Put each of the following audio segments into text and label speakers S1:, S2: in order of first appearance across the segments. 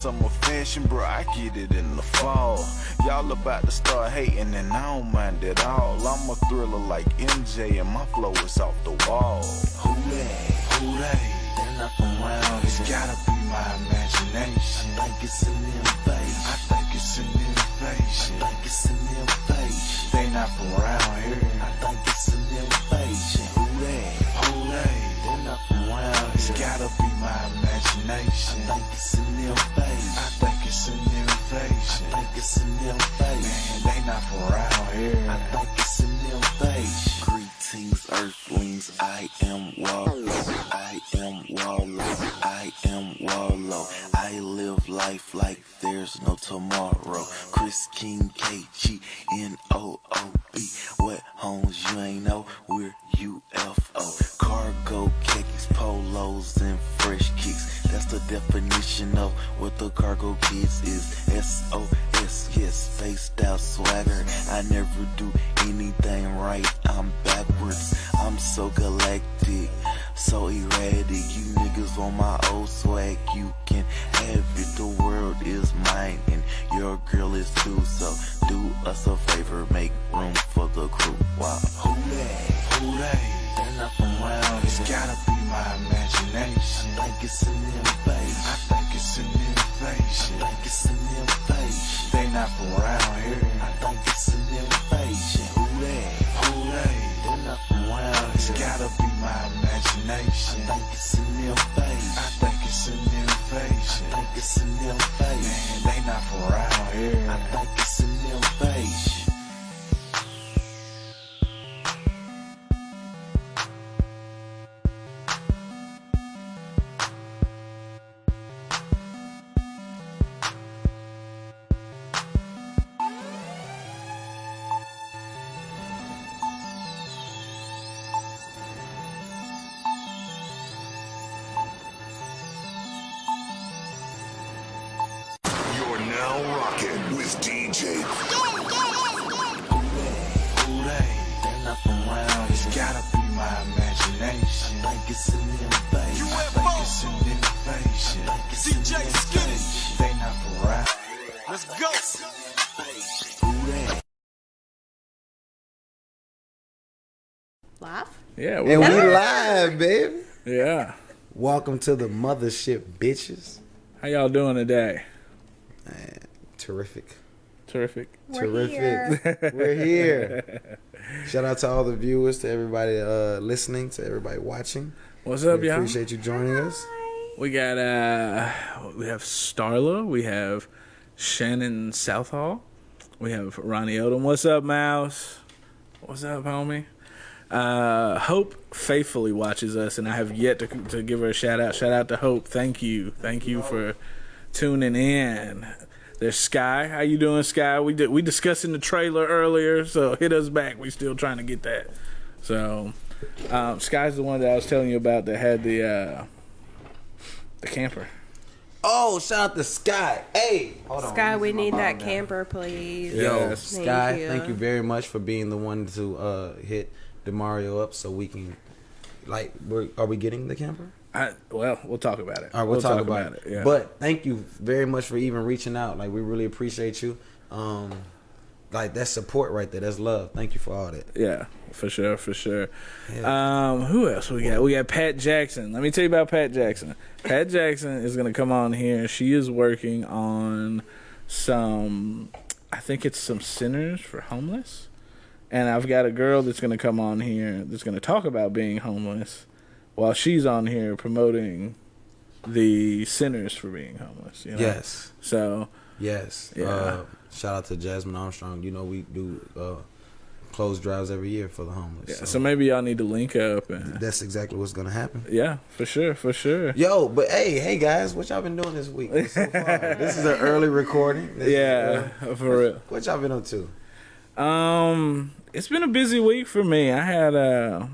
S1: Summer fashion, bro, I get it in the fall. Y'all about to start hating and I don't mind at all. I'm a thriller like MJ and my flow is off the wall. Who that? They're not from around. It's gotta be my imagination. I think it's an invasion. I think it's an invasion. I think it's an invasion. They not from around here. I think it's an invasion. Who that? They're not from around. It's gotta be my imagination. I think it's an invasion. I think it's an invasion. I think it's an invasion. Man, they not from around here. I think it's an invasion. Greetings, earthlings. I am Wallow. I am Wallow. I am Wallow. I live life like there's no tomorrow. Chris King, KGNOOB. What homes you ain't know? We're UFO. Cargo, khakis, polos, and fresh kicks. That's the definition of what the cargo kids is. SOS, yes, spaced out swagger. I never do anything right, I'm backwards. I'm so galactic, so erratic. You niggas on my old swag, you can have it. The world is mine and your girl is too. So do us a favor, make room for the crew. Wow. Who that? They're not from around. It's gotta be my imagination. I think it's an invasion. I think it's an invasion. I think it's an invasion. They not from around here. I think it's an invasion. Who that? They're not from around. It's gotta be my imagination. I think it's an invasion. I think it's an invasion. I think it's an invasion. Man, they not from around here. I think it's an invasion.
S2: Now rocking with DJ.
S1: Who they? They're not from around. It's gotta be my imagination. I think it's an invasion. I think it's an invasion. I think it's an invasion. They not from around. Let's go. Who they?
S3: Live?
S4: Yeah,
S5: And we live, baby.
S4: Yeah.
S5: Welcome to the mothership, bitches.
S4: How y'all doing today?
S5: Man, terrific.
S4: Terrific.
S3: We're here.
S5: We're here. Shout out to all the viewers, to everybody listening, to everybody watching.
S4: What's up,
S5: We
S4: y'all?
S5: appreciate you joining us.
S4: We got we have Starla, we have Shannon Southall, we have Ronnie Odom. What's up, Mouse? What's up, homie? Hope faithfully watches us, and I have yet to give her a shout out. Shout out to Hope. Thank you for tuning in. There's Sky. How you doing, Sky? We discussed in the trailer earlier, so hit us back. We still trying to get that. So Sky's the one that I was telling you about that had the camper.
S5: Oh, shout out to Sky. Hey, hold on.
S3: Sky, we need that camper, please.
S5: Yo,
S4: Yes.
S5: Sky, thank you very much for being the one to hit DeMario up so we can, like, are we getting the camper?
S4: Well, we'll talk about it.
S5: All right, we'll talk about it.
S4: Yeah.
S5: But thank you very much for even reaching out. Like, we really appreciate you. Like, that's support right there. That's love. Thank you for all that.
S4: Yeah, for sure.
S5: Yeah.
S4: Who else we got? We got Pat Jackson. Let me tell you about Pat Jackson. Pat Jackson is going to come on here. She is working on I think it's some centers for homeless. And I've got a girl that's going to come on here that's going to talk about being homeless while she's on here promoting the centers for being homeless. You know?
S5: Yes.
S4: So.
S5: Yes.
S4: Yeah.
S5: Shout out to Jasmine Armstrong. You know, we do clothes drives every year for the homeless.
S4: Yeah, so maybe y'all need to link up. And
S5: that's exactly what's going to happen.
S4: Yeah, for sure.
S5: Yo, but hey guys, what y'all been doing this week so far? This is an early recording.
S4: For real.
S5: What y'all been up to?
S4: It's been a busy week for me. I had a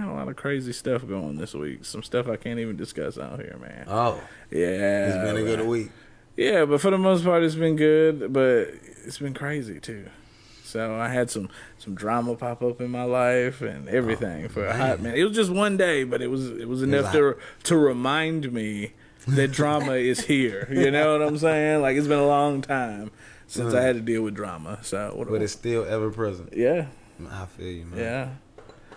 S4: lot of crazy stuff going this week. Some stuff I can't even discuss out here, man.
S5: Oh.
S4: Yeah.
S5: It's been a good week.
S4: Yeah, but for the most part it's been good, but it's been crazy too. So I had some drama pop up in my life and everything for a hot minute. It was just one day, but it was enough to remind me that drama is here. You know what I'm saying? Like, it's been a long time since I had to deal with drama. So,
S5: But it's still ever present.
S4: yeah,
S5: I feel you, man.
S4: yeah.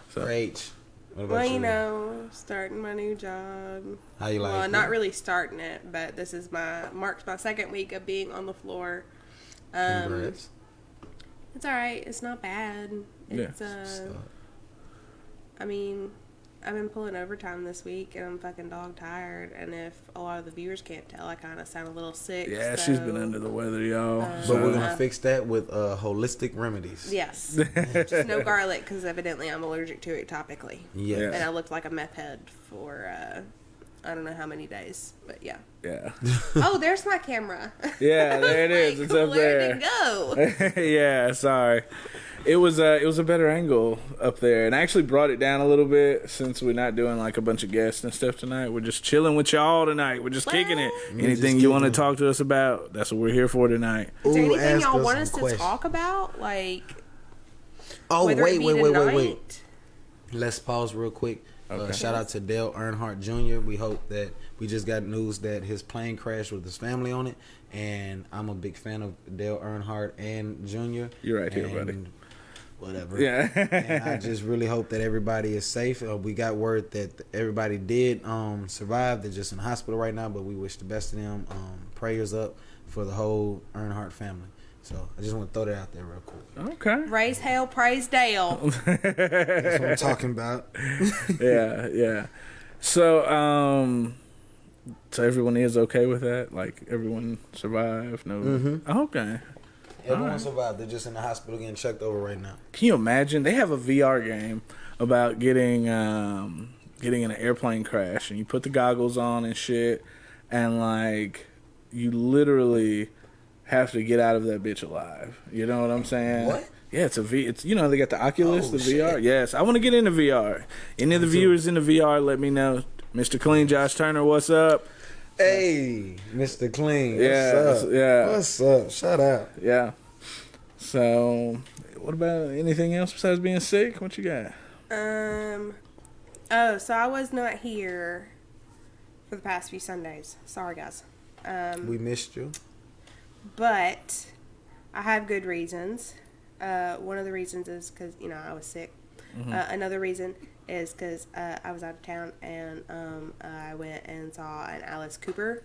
S4: So,
S5: Great. What about
S3: Well,
S5: you?
S3: you know, starting my new job.
S5: How you like
S3: Well,
S5: it?
S3: not really starting it, but this is marks my second week of being on the floor.
S5: Congrats.
S3: It's all right. It's not bad. It's I mean, I've been pulling overtime this week, and I'm fucking dog tired. And if a lot of the viewers can't tell, I kind of sound a little sick.
S4: yeah,
S3: so,
S4: she's been under the weather, y'all.
S5: But
S4: So-
S5: we're going to fix that with holistic remedies.
S3: Yes, just no garlic because evidently I'm allergic to it topically.
S5: Yes.
S4: Yeah.
S3: And I looked like a meth head for I don't know how many days, but yeah.
S4: yeah.
S3: Oh, there's my camera.
S4: Yeah, there it is.
S3: Like,
S4: It's up
S3: where
S4: there.
S3: did it go?
S4: Yeah, sorry. It was a better angle up there, and I actually brought it down a little bit since we're not doing like a bunch of guests and stuff tonight. We're just chilling with y'all tonight. We're just kicking it.
S5: We're
S4: Anything
S5: just
S4: you want to
S5: kicking it.
S4: talk to us about? That's what we're here for tonight.
S3: Is there
S5: Ooh,
S3: anything
S5: ask
S3: y'all
S5: us
S3: want
S5: some
S3: us to
S5: questions.
S3: talk about? Like,
S5: Oh,
S3: whether
S5: wait.
S3: it be tonight?
S5: Let's pause real quick.
S4: Okay.
S5: Shout out to Dale Earnhardt Jr. We hope that we just got news that his plane crashed with his family on it, and I'm a big fan of Dale Earnhardt and Jr.
S4: You're right here,
S5: and
S4: buddy.
S5: Whatever.
S4: Yeah.
S5: And I just really hope that everybody is safe. We got word that everybody did survive. They're just in the hospital right now, but we wish the best of them. Prayers up for the whole Earnhardt family. So I just want to throw that out there real quick.
S4: Okay.
S3: Raise hell, praise Dale.
S5: That's what I'm talking about.
S4: Yeah, yeah. So, so everyone is okay with that? Like, everyone survived? No.
S5: Mm-hmm.
S4: Okay.
S5: Everyone survived. They're just in the hospital getting checked over right now.
S4: Can you imagine? They have a VR game about getting in an airplane crash, and you put the goggles on and shit, and like you literally have to get out of that bitch alive. You know what I'm saying?
S5: What?
S4: Yeah, it's they got the Oculus,
S5: Oh,
S4: the VR.
S5: shit.
S4: Yes, I want to get into VR. Any of the viewers in the VR, let me know. Mr. Clean, Josh Turner, what's up?
S5: Hey, Mr. Clean.
S4: Yeah,
S5: What's up?
S4: yeah.
S5: What's up? Shout out.
S4: Yeah. So, what about anything else besides being sick? What you got?
S3: Oh, so I was not here for the past few Sundays. Sorry, guys.
S5: We missed you.
S3: But I have good reasons. One of the reasons is because, I was sick. Another reason is because I was out of town and I went and saw an Alice Cooper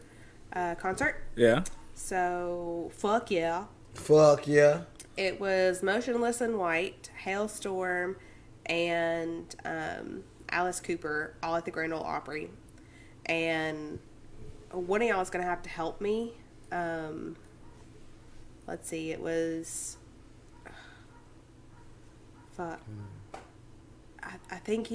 S3: concert.
S4: Yeah.
S3: So, fuck yeah.
S5: Fuck yeah.
S3: It was Motionless in White, Hailstorm, and Alice Cooper all at the Grand Ole Opry. And one of y'all is going to have to help me. Let's see, it was... Fuck. I think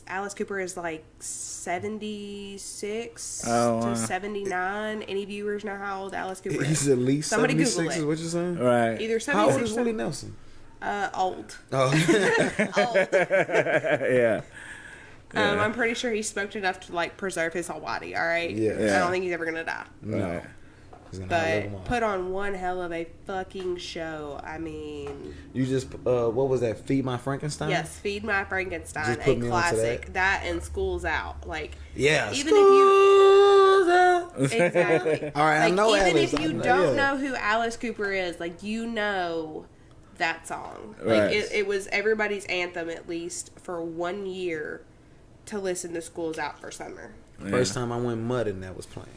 S3: Alice Cooper is like 76 to 79. Any viewers know how old Alice Cooper is?
S5: He's at least
S3: Somebody
S5: 76
S3: Google
S5: is
S3: it.
S5: what you're saying?
S4: Right.
S3: Either
S5: How
S3: 76
S5: old is
S3: or
S5: Willie Nelson?
S3: old.
S5: Oh.
S3: Old.
S4: Yeah.
S3: I'm pretty sure he smoked enough to like preserve his whole body. All right.
S5: Yeah.
S3: I don't think he's ever gonna die.
S5: No. He's gonna outlive
S3: But
S5: them all.
S3: put on one hell of a fucking show. I mean,
S5: You just, what was that? Feed My Frankenstein?
S3: yes, Feed My Frankenstein,
S5: Just
S3: a
S5: put me onto
S3: classic. That and School's Out. Like,
S5: Yeah.
S3: even if you exactly.
S5: All right, I
S3: Like,
S5: know
S3: even
S5: Alice.
S3: if you
S5: I know,
S3: don't
S5: yeah.
S3: know who Alice Cooper is, like you know that song.
S4: Right.
S3: Like it was everybody's anthem at least for 1 year to listen to School's Out for summer.
S5: First time I went mudding, that was playing.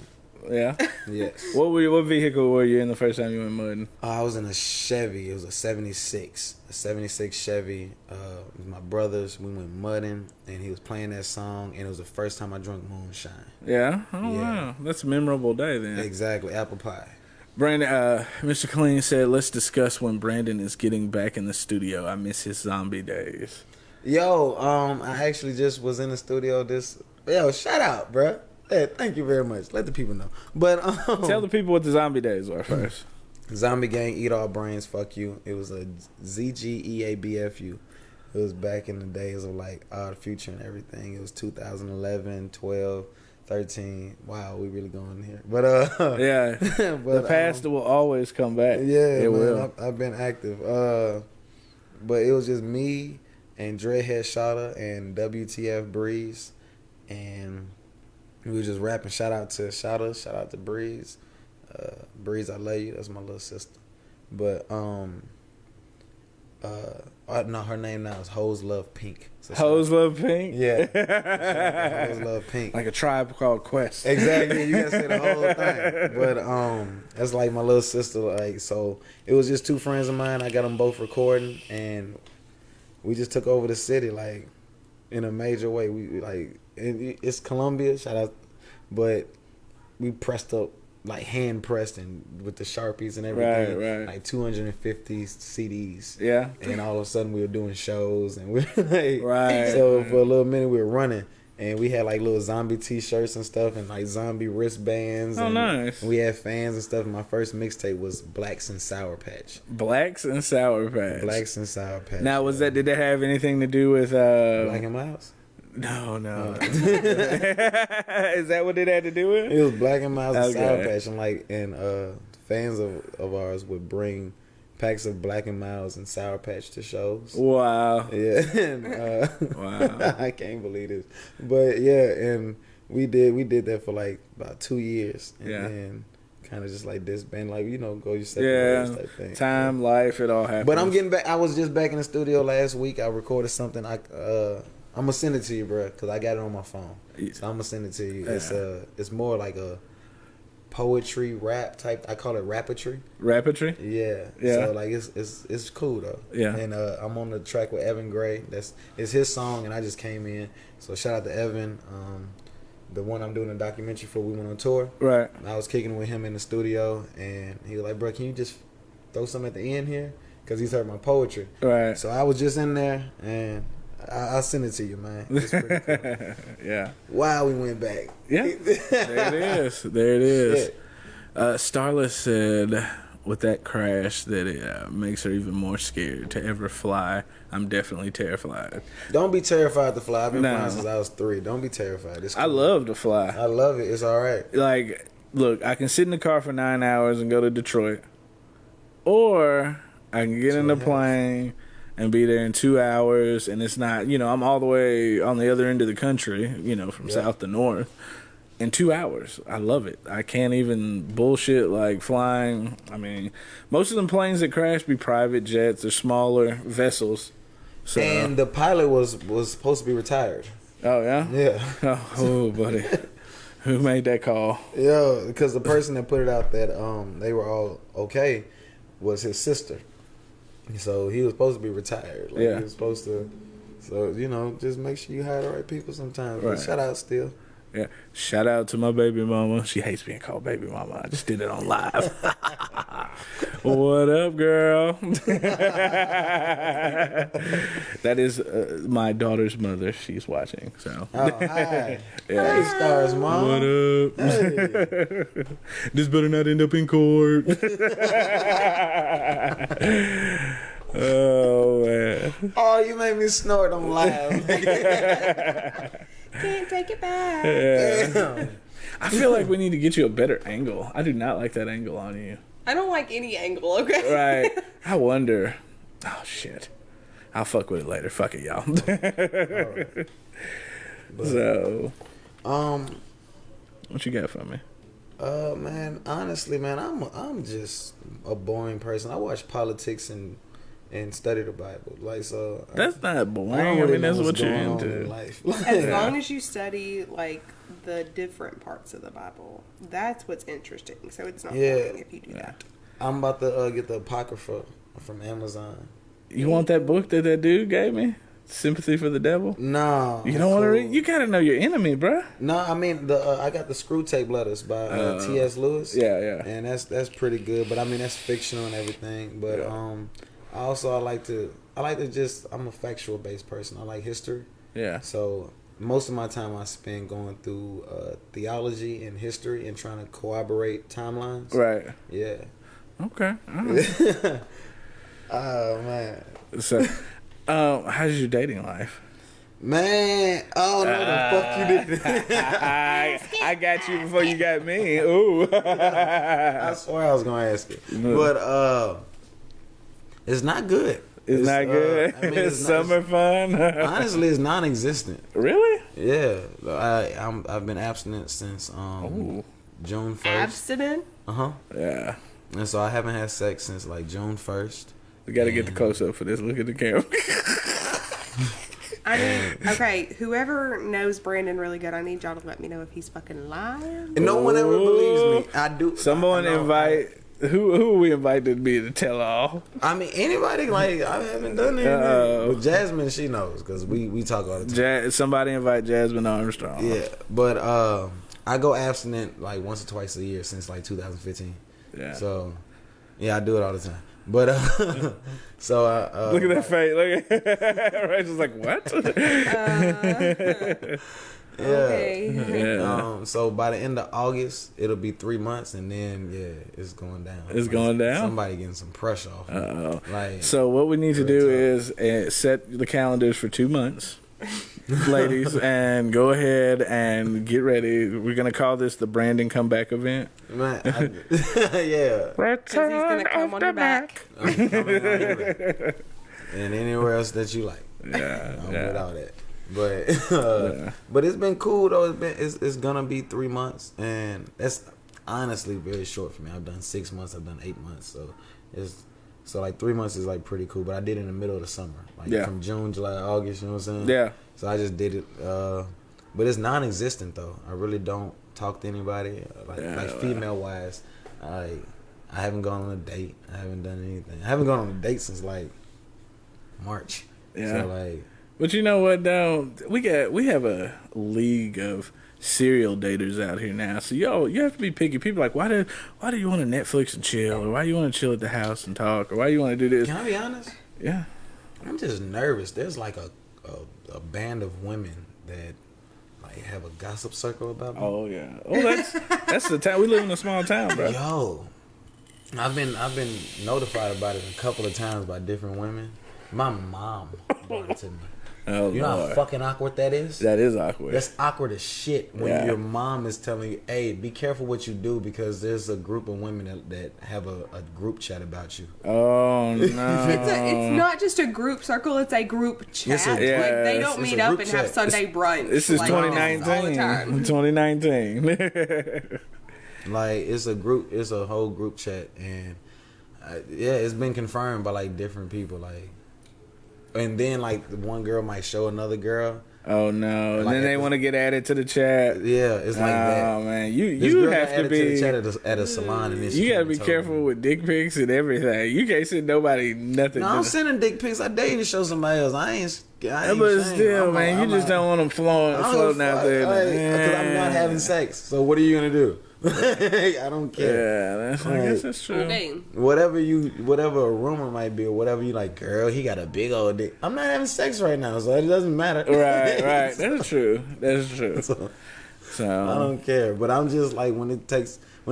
S4: Yeah.
S5: Yes.
S4: What vehicle were you in the first time you went mudding?
S5: I was in a Chevy. It was a 76 Chevy. It was my brother's. We went mudding, and he was playing that song, and it was the first time I drank moonshine.
S4: Yeah. Oh
S5: Yeah.
S4: wow, that's a memorable day then.
S5: Exactly, apple pie.
S4: Brandon, Mr. Clean said, "Let's discuss when Brandon is getting back in the studio. I miss his zombie days."
S5: Yo, I actually just was in the studio Yo, shout out, bruh. Hey, thank you very much. Let the people know. But
S4: Tell the people what the zombie days were first.
S5: Zombie Gang, Eat All Brains, Fuck You. It was a ZGEABFU. It was back in the days of like Odd Future and everything. It was 2011, 12, 13. Wow, we really going here. But
S4: Yeah,
S5: but,
S4: the past will always come back.
S5: Yeah,
S4: it
S5: man,
S4: will.
S5: I've been active. But it was just me and Dreadhead Shada and WTF Breeze, and We was just rapping. Shout out to Shout out to Breeze. Breeze, I love you. That's my little sister. But no, her name now is Hoes Love Pink. So
S4: Hoes Love Pink?
S5: Yeah. Hoes Love Pink.
S4: Like a tribe called Quest.
S5: Exactly. You gotta say the whole thing. But that's like my little sister. Like, so it was just two friends of mine. I got them both recording, and we just took over the city like in a major way. We like it's Columbia. Shout out, but we pressed up. Like hand pressed and with the Sharpies and everything,
S4: right.
S5: like 250 CDs.
S4: Yeah,
S5: and all of a sudden we were doing shows and we were like,
S4: right.
S5: So for a little minute we were running, and we had like little zombie T-shirts and stuff, and like zombie wristbands.
S4: Oh,
S5: and
S4: nice.
S5: We had fans and stuff. And my first mixtape was Blacks and Sour Patch.
S4: Blacks and Sour Patch.
S5: Blacks and Sour Patch.
S4: Now, did that have anything to do with
S5: Black and Miles?
S4: No. Is that what it had to do with?
S5: It was Black and Miles and Sour
S4: Okay.
S5: Patch, and fans of ours would bring packs of Black and Miles and Sour Patch to shows.
S4: Wow.
S5: Yeah, and,
S4: Wow.
S5: I can't believe this, but yeah, and we did that for like about 2 years, and then kind of just like disband, like go your separate ways type thing.
S4: Time, life, it all happens.
S5: But I'm getting back. I was just back in the studio last week. I recorded something. I'm gonna send it to you, bro, because I got it on my phone. So I'm gonna send it to you.
S4: Yeah.
S5: It's more like a poetry rap type. I call it rappetry.
S4: Rappetry?
S5: Yeah. So like it's cool though.
S4: Yeah.
S5: And I'm on the track with Evan Gray. It's his song, and I just came in. So shout out to Evan. The one I'm doing a documentary for. We went on tour.
S4: Right.
S5: And I was kicking with him in the studio, and he was like, "Bro, can you just throw something at the end here?" Because he's heard my poetry.
S4: Right.
S5: So I was just in there, and I'll send it to you, man. It's pretty cool.
S4: Yeah.
S5: Wow, we went back.
S4: Yeah. There it is. Starla said with that crash that it makes her even more scared to ever fly. I'm definitely terrified.
S5: Don't be terrified to fly. I've been
S4: No.
S5: flying since I was 3. Don't be terrified. It's cool.
S4: I love to fly.
S5: I love it. It's all right.
S4: Like, look, I can sit in the car for 9 hours and go to Detroit, or I can get in the plane and be there in 2 hours, and it's not, I'm all the way on the other end of the country, from south to north, in 2 hours. I love it. I can't even bullshit like flying. I mean, most of them planes that crash be private jets or smaller vessels. So,
S5: And the pilot was supposed to be retired.
S4: oh, yeah?
S5: Yeah.
S4: Oh, buddy. Who made that call?
S5: Yeah, because the person that put it out that they were all okay was his sister. So he was supposed to be retired. Like,
S4: Yeah.
S5: He was supposed to. So, just make sure you hire the right people sometimes.
S4: Right.
S5: But shout out still.
S4: Yeah. Shout out to my baby mama. She hates being called baby mama. I just did it on live. What up, girl? That is my daughter's mother. She's watching. So.
S5: Oh, hi.
S4: Yeah.
S5: Hey, Stars, Mom.
S4: What up?
S5: Hey.
S4: This better not end up in court. Oh, man.
S5: Oh, you made me snort on live.
S3: Can't take it back.
S5: Damn.
S4: I feel like we need to get you a better angle. I do not like that angle on you.
S3: I don't like any angle, okay?
S4: Right. I wonder. Oh, shit. I'll fuck with it later. Fuck it, y'all.
S5: Right.
S4: So,
S5: But,
S4: what you got for me?
S5: man, honestly, man, I'm just a boring person. I watch politics and study the Bible. Like, so
S4: That's not boring.
S5: I don't
S4: I
S5: really
S4: mean,
S5: know
S4: that's
S5: what's
S4: what you're
S5: going on in
S4: into.
S5: life.
S3: As long as you study like the different parts of the Bible, that's what's interesting. So it's not
S5: Yeah.
S3: boring if you do that.
S5: I'm about to get the Apocrypha from Amazon.
S4: You want that book that dude gave me? Sympathy for the Devil?
S5: No,
S4: You don't want to read? You gotta know your enemy, bruh.
S5: No, I mean I got the Screw Tape Letters by T.S. Lewis.
S4: Yeah.
S5: And that's pretty good. But I mean that's fictional and everything. But I like to just I'm a factual based person. I like history.
S4: Yeah.
S5: So most of my time I spend going through theology and history and trying to corroborate timelines.
S4: Right.
S5: Yeah.
S4: Okay. All right.
S5: Oh man.
S4: So, how's your dating life?
S5: Man, oh no, the fuck you did.
S4: I got you before you got me. Ooh.
S5: I swear I was gonna ask it, but it's not good.
S4: It's not good.
S5: I mean,
S4: It's summer fun.
S5: honestly, it's non-existent.
S4: Really?
S5: Yeah, I've been abstinent since June 1st.
S3: Abstinent?
S4: Yeah.
S5: And so I haven't had sex since like June 1st.
S4: We got to get the close up for this. Look at the camera.
S3: I need, okay, whoever knows Brandon really good, I need y'all to let me know if he's fucking lying.
S5: And no one ever believes me. I do.
S4: Someone invite. Who we invited to be the tell all?
S5: I mean, anybody, like, I haven't done anything. But Jasmine, she knows, because we talk all the time.
S4: Somebody invite Jasmine Armstrong.
S5: Yeah, but I go abstinent like once or twice a year since like 2015. Yeah. So, yeah, I do it all the time. But, so
S4: look at that face. Look at Rachel's like, what?
S5: Yeah.
S3: Okay.
S4: Yeah.
S5: So by the end of August, it'll be 3 months, and then it's going down.
S4: It's going down.
S5: Somebody getting some pressure off. Like,
S4: so what we need to do is set the calendars for 2 months, ladies, and go ahead and get ready. We're gonna call this the Brandon comeback event.
S5: Man, yeah.
S3: Because he's gonna come on your back.
S5: I'm coming on your back. And anywhere else that you like.
S4: Yeah.
S5: I'm with all that. But it's been cool though. It's gonna be 3 months, and that's honestly very short for me. I've done 6 months. I've done 8 months. So like 3 months is like pretty cool. But I did it in the middle of the summer, like from June, July, August. You know what I'm saying?
S4: Yeah.
S5: So I just did it. But it's non-existent though. I really don't talk to anybody like female wise. I haven't gone on a date. I haven't done anything. I haven't gone on a date since like March.
S4: Yeah.
S5: So like.
S4: But you know what though? We have a league of serial daters out here now. So you have to be picky. People are like, why do you want to Netflix and chill, or why do you want to chill at the house and talk, or why do you want to do this?
S5: Can I be honest?
S4: Yeah.
S5: I'm just nervous. There's like a band of women that like have a gossip circle about me.
S4: Oh yeah. Oh, that's the town. We live in a small town, bro.
S5: Yo, I've been notified about it a couple of times by different women. My mom brought it to me.
S4: Oh,
S5: you know how fucking awkward that is?
S4: That is awkward.
S5: That's awkward as shit when your mom is telling you, hey, be careful what you do because there's a group of women that have a group chat about you.
S4: Oh, no.
S3: It's not just a group circle, it's a group chat. Like, they don't meet up and have Sunday brunch.
S4: This is
S3: like,
S4: 2019.
S3: all the time.
S4: 2019.
S5: Like, it's a whole group chat. And, it's been confirmed by, like, different people, like. And then, like, one girl might show another girl.
S4: Oh, no. And
S5: like,
S4: then they want to get added to the chat.
S5: Yeah, it's like that.
S4: Oh, man. You have to be...
S5: To the chat at a salon. And
S4: you got to be careful with dick pics and everything. You can't send nobody nothing.
S5: No, I'm sending dick pics. I dare you to show somebody else. I ain't
S4: but still, man, you just don't want them floating out there.
S5: Because I'm not having sex. So what are you going to do? I don't care.
S4: Yeah, I guess that's true.
S3: Okay.
S5: Whatever a rumor might be, or whatever you like, girl, he got a big old dick. I'm not having sex right now, so it doesn't matter.
S4: Right. That's true. So
S5: I don't care. But I'm just like when it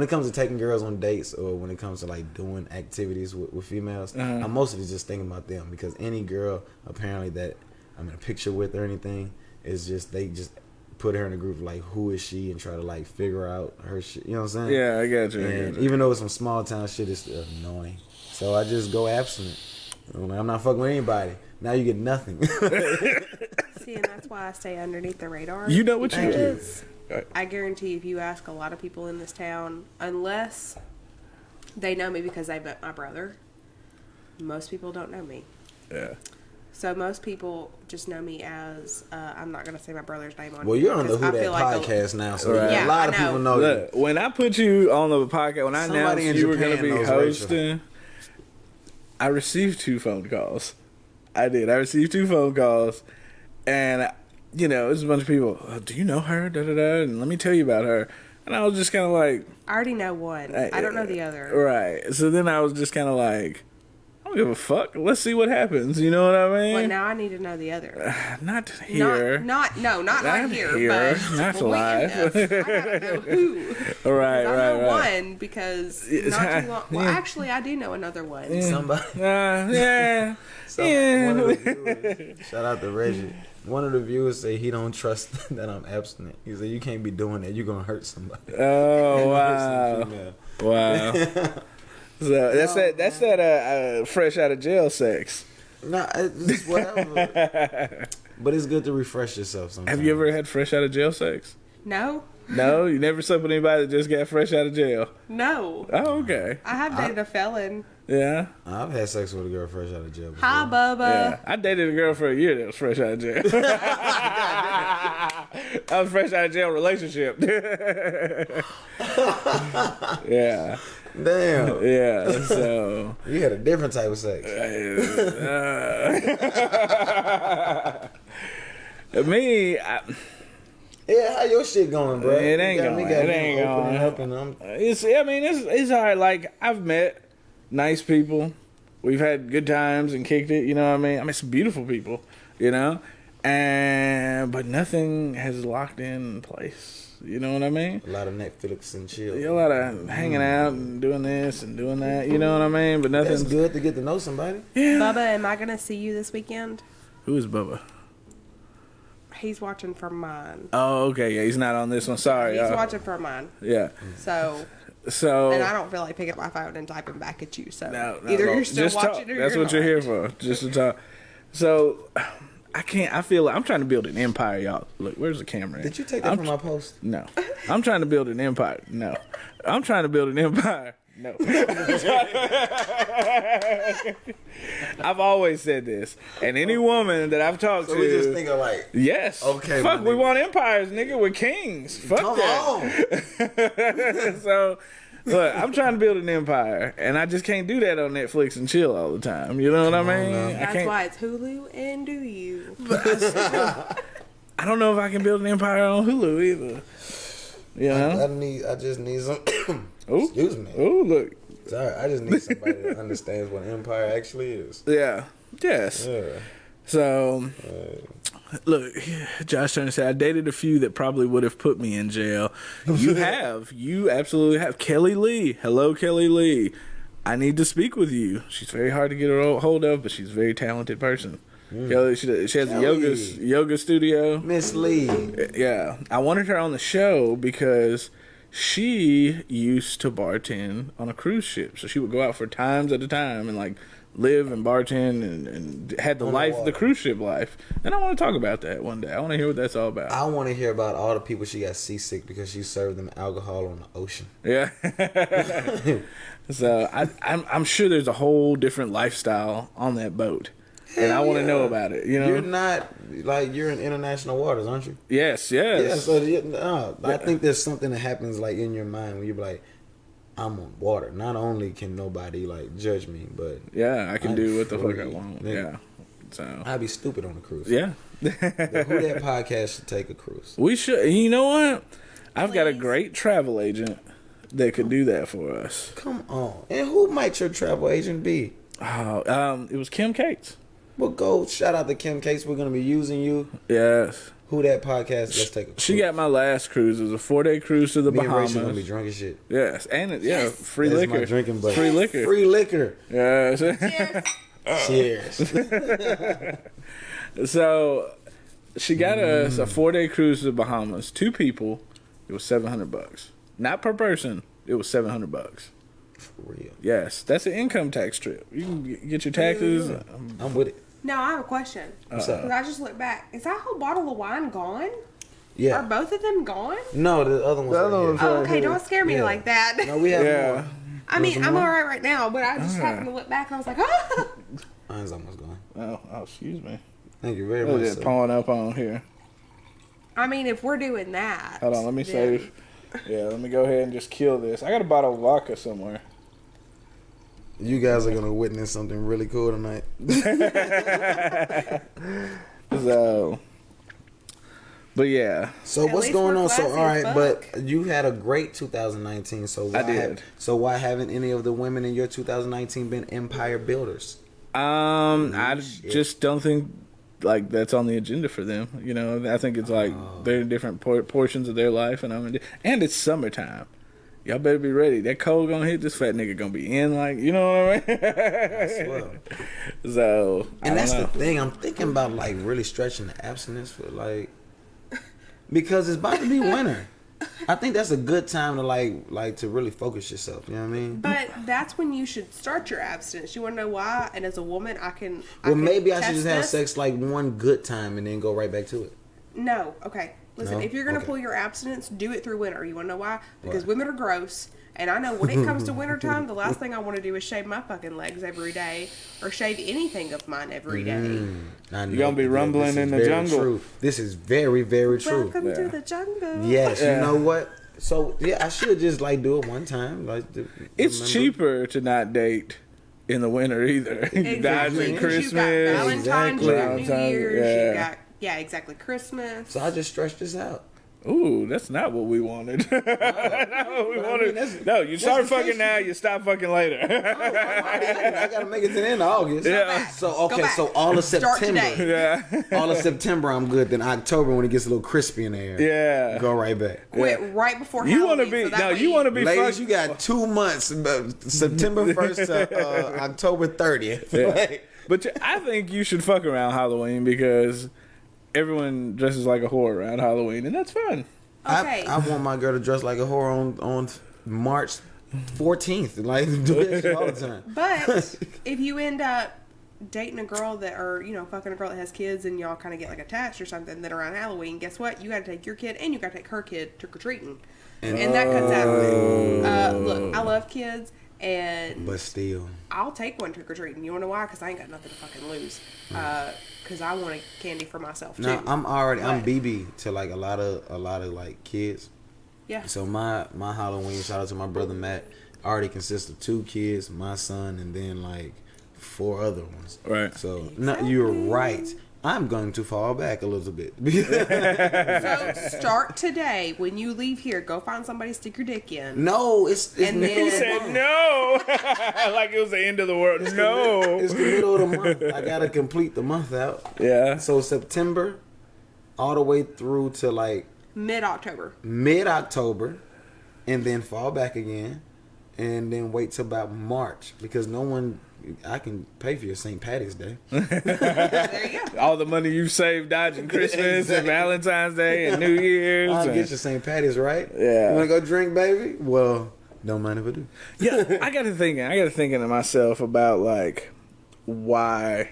S5: comes to taking girls on dates, or when it comes to like doing activities with females, I'm mostly just thinking about them because any girl apparently that I'm in a picture with or anything is just they just put her in a group like who is she and try to like figure out her shit. You know what I'm saying?
S4: Yeah, I got you.
S5: And even though it's some small town shit, it's still annoying. So I just go abstinent. I'm not fucking with anybody. Now you get nothing.
S3: See, and that's why I stay underneath the radar.
S4: You know what you do.
S3: I guarantee if you ask a lot of people in this town, unless they know me because they met my brother, most people don't know me.
S4: Yeah.
S3: So most people just know me as I'm not gonna say my brother's name on.
S5: Well, you're on the WhoDat
S3: like
S5: podcast now, so
S3: yeah,
S5: a lot of people know
S4: Look,
S5: you.
S4: when I put you on the podcast, when I announced you were going to be hosting, I received 2 phone calls. I did. I received 2 phone calls, and there's a bunch of people. Do you know her? Da da da. And let me tell you about her. And I was just kind of like,
S3: I already know one. I don't know the other.
S4: Right. So then I was just kind of like, I don't give a fuck. Let's see what happens. You know what I mean?
S3: Well, now I need to know the other.
S4: Not here.
S3: Not here. But
S4: not live.
S3: I gotta know who.
S4: Right.
S3: I know one because not too long. Well, actually, I do know another one.
S5: Yeah. Somebody.
S4: Yeah.
S5: One of the viewers, shout out to Reggie. One of the viewers say he don't trust that I'm abstinent. He said you can't be doing that. You're gonna hurt somebody.
S4: Oh wow! Wow. So that's that fresh out of jail sex.
S5: Nah, it's whatever. But it's good to refresh yourself sometimes.
S4: Have you ever had fresh out of jail sex?
S3: No.
S4: No, you never slept with anybody that just got fresh out of jail.
S3: No.
S4: Oh, okay.
S3: I have dated a felon.
S4: Yeah.
S5: I've had sex with a girl fresh out of jail before.
S3: Hi, Bubba.
S4: Yeah. I dated a girl for a year that was fresh out of jail. I was fresh out of jail relationship. Yeah.
S5: Damn.
S4: Yeah. So
S5: You had a different type of sex.
S4: Me,
S5: Yeah, how your shit going, bro?
S4: it ain't going. It ain't
S5: opening
S4: going.
S5: up and I'm
S4: it's all right. Like, I've met nice people. We've had good times and kicked it, you know what I mean? I mean, some beautiful people, you know? But nothing has locked in place. You know what I mean?
S5: a lot of Netflix and chill.
S4: A lot of hanging out and doing this and doing that, you know what I mean? But
S5: That's
S4: nothing's
S5: good to get to know somebody.
S3: Bubba, am I going to see you this weekend?
S4: Who is Bubba?
S3: He's watching for mine.
S4: Oh, okay. Yeah, he's not on this one. Sorry.
S3: He's watching for mine.
S4: Yeah.
S3: So,
S4: So.
S3: and I don't feel like picking up my phone and typing back at you. So,
S4: No,
S3: either
S4: no.
S3: you're still
S4: Just
S3: watching
S4: talk.
S3: or
S4: That's
S3: you're
S4: what you're
S3: not.
S4: here for. Just to talk. So, I can't. I feel like I'm trying to build an empire, y'all. Look, where's the camera?
S5: Did you take that from my post?
S4: No. I'm trying to build an empire. No. I'm trying to build an empire. No. I've always said this. And any woman that I've talked
S5: So
S4: to.
S5: we just think of like,
S4: Yes.
S5: Okay,
S4: Fuck,
S5: my
S4: we
S5: nigga.
S4: want empires, nigga, with kings. Fuck
S5: come
S4: that.
S5: on.
S4: So, look, I'm trying to build an empire, and I just can't do that on Netflix and chill all the time. You know what I mean?
S5: now.
S4: I
S3: That's
S4: can't.
S3: why it's Hulu and Do You.
S4: I don't know if I can build an empire on Hulu either. You know?
S5: I just need some.
S4: Ooh.
S5: Excuse me.
S4: Oh, look.
S5: Sorry, I just need somebody that understands what empire actually is.
S4: Yeah. Yes.
S5: Yeah.
S4: So, look, Josh Turner said, I dated a few that probably would have put me in jail. You have. You absolutely have. Kelly Lee. Hello, Kelly Lee. I need to speak with you. She's very hard to get a hold of, but she's a very talented person. Kelly, she has a yoga studio.
S5: Miss Lee.
S4: Yeah. I wanted her on the show because she used to bartend on a cruise ship. So she would go out for times at a time and like live and bartend and had the
S5: On the
S4: life, the
S5: water.
S4: cruise ship life. And I want to talk about that one day. I want to hear what that's all about.
S5: I want to hear about all the people she got seasick because she served them alcohol on the ocean.
S4: Yeah. So I'm sure there's a whole different lifestyle on that boat. And I want to know about it. You know,
S5: You're not like you're in international waters, aren't you?
S4: yes.
S5: Yeah. So I think there's something that happens like in your mind when you're like, I'm on water. Not only can nobody like judge me, but
S4: Yeah, I can
S5: I'm
S4: do what the fuck I
S5: free,
S4: want.
S5: nigga.
S4: Yeah. So
S5: I'd be stupid on a cruise.
S4: yeah.
S5: The WhoDat podcast should take a cruise.
S4: We should. You know what? I've got a
S3: Please.
S4: great travel agent that could do that for us.
S5: Come on. And who might your travel agent be?
S4: Oh, it was Kim Cates.
S5: Well, go shout out to Kim Case. We're gonna be using you.
S4: Yes.
S5: WhoDat podcast. Let's take a cruise.
S4: She got my last cruise. It was a 4-day cruise to the
S5: Me and
S4: Bahamas.
S5: Rachel gonna be drunk as shit.
S4: Yes, and free
S5: That's
S4: liquor.
S5: my drinking buddy.
S4: Free liquor.
S5: Free liquor.
S4: Yes.
S5: Cheers.
S4: So she got us a 4-day cruise to the Bahamas. 2 people. It was $700. Not per person. It was $700.
S5: For real.
S4: Yes, that's an income tax trip. You can get your taxes.
S5: I'm with it.
S3: Now, I have a question.
S5: What's up?
S3: Because I just looked back. Is that whole bottle of wine gone? Are
S5: Yeah.
S3: both of them gone?
S5: No, the other one's
S4: The other
S5: right
S4: one's
S5: here.
S3: Oh, okay. Don't scare me
S5: Yeah.
S3: like that.
S5: No, we have
S4: Yeah.
S5: more.
S3: I mean, I'm all right now, but I just happened to look back and I was like, ah.
S5: Mine's almost gone.
S4: Oh, excuse me.
S5: Thank you very
S4: Look
S5: much.
S4: at
S5: sir.
S4: it pulling up on here.
S3: I mean, if we're doing that.
S4: Hold on, let me
S3: then-
S4: save. Yeah, let me go ahead and just kill this. I got a bottle of vodka somewhere.
S5: You guys are gonna witness something really cool tonight.
S4: So, but yeah,
S5: So
S3: At
S5: what's
S3: least
S5: going
S3: we're
S5: on? So
S3: classy
S5: all
S3: as
S5: right, but you had a great 2019. So why
S4: I did.
S5: So why haven't any of the women in your 2019 been empire builders?
S4: I
S5: shit.
S4: just don't think like that's on the agenda for them. You know, I think it's like they're in different portions of their life, and and it's summertime. Y'all better be ready. That cold gonna hit. This fat nigga gonna be in, like, you know what I mean?
S5: Well,
S4: So,
S5: and
S4: I
S5: that's
S4: don't
S5: the
S4: know.
S5: thing. I'm thinking about like really stretching the abstinence for like because it's about to be winter. I think that's a good time to like to really focus yourself. You know what I mean?
S3: But that's when you should start your abstinence. You want to know why? And as a woman, I can.
S5: Well, maybe I
S3: test
S5: should just have
S3: this.
S5: sex like one good time and then go right back to it.
S3: No. Okay. Listen,
S5: No?
S3: if you're gonna
S5: Okay.
S3: pull your abstinence, do it through winter. You want to know why? Because women are gross. And I know when it comes to wintertime, the last thing I want to do is shave my fucking legs every day or shave anything of mine every day.
S5: I know
S4: You're gonna be
S5: that
S4: rumbling
S5: this is
S4: in the
S5: very
S4: jungle.
S5: True. This is very, very true.
S3: Welcome to the jungle.
S5: Yes,
S4: Yeah.
S5: you know what? So yeah, I should just like do it one time. Like,
S4: It's
S5: remember?
S4: cheaper to not date in the winter either.
S3: Exactly.
S4: Dodging
S3: 'Cause
S4: Christmas.
S3: You got Valentine's,
S5: Exactly.
S3: you got New
S4: Valentine's,
S3: Year's,
S4: yeah.
S3: you got exactly Christmas.
S5: So I just stretched this out.
S4: Ooh, that's not what we wanted. Not what we wanted.
S5: that's-
S4: No, you start
S5: that's the
S4: fucking
S5: case.
S4: now, you stop fucking later.
S5: I gotta make it to the end of August.
S4: Yeah.
S5: So
S3: Go
S5: okay,
S3: back.
S5: so all of
S3: Start
S5: September,
S3: today.
S4: yeah.
S5: all of September I'm good. Then October when it gets a little crispy in the air,
S4: Yeah.
S5: go right back.
S3: Quit right before
S4: You
S3: want to
S4: be
S3: so that
S4: no,
S3: way
S4: you want to be
S5: Ladies,
S4: fucked.
S5: you got 2 months, September 1st to October 30th.
S4: Yeah. But I think you should fuck around Halloween because everyone dresses like a whore around Halloween, and that's fun.
S3: Okay.
S5: I want my girl to dress like a whore on March 14th. Like, do that shit all the time.
S3: But if you end up dating a girl that, or fucking a girl that has kids, and y'all kind of get like attached or something, then around Halloween, guess what? You got to take your kid and you got to take her kid trick or treating, and that cuts out of it. Look, I love kids, and
S5: But still.
S3: I'll take one trick or treating. You want to know why? Because I ain't got nothing to fucking lose. Because I want a candy for myself too.
S5: No, I'm
S3: But-
S5: BB to like a lot of like kids.
S3: Yeah.
S5: So my Halloween, shout out to my brother Matt, already consists of 2 kids, my son, and then like 4 other ones.
S4: Right.
S5: So no, you're right. I'm going to fall back a little bit.
S3: So start today. When you leave here, go find somebody to stick your dick in.
S5: No, it's
S3: And then-
S4: He said no, like it was the end of the world. No.
S5: It's the middle of the month. I gotta complete the month out.
S4: Yeah.
S5: So September, all the way through to like
S3: Mid-October.
S5: mid-October, and then fall back again, and then wait till about March because I can pay for your St. Patty's Day.
S3: There you go.
S4: All the money you saved dodging Christmas and
S5: Exactly.
S4: Valentine's Day and New Year's.
S5: I'll
S4: and-
S5: get your St. Patty's, right?
S4: Yeah.
S5: You wanna go drink, baby? Well, don't mind if I do.
S4: Yeah, I got to thinking to myself about like why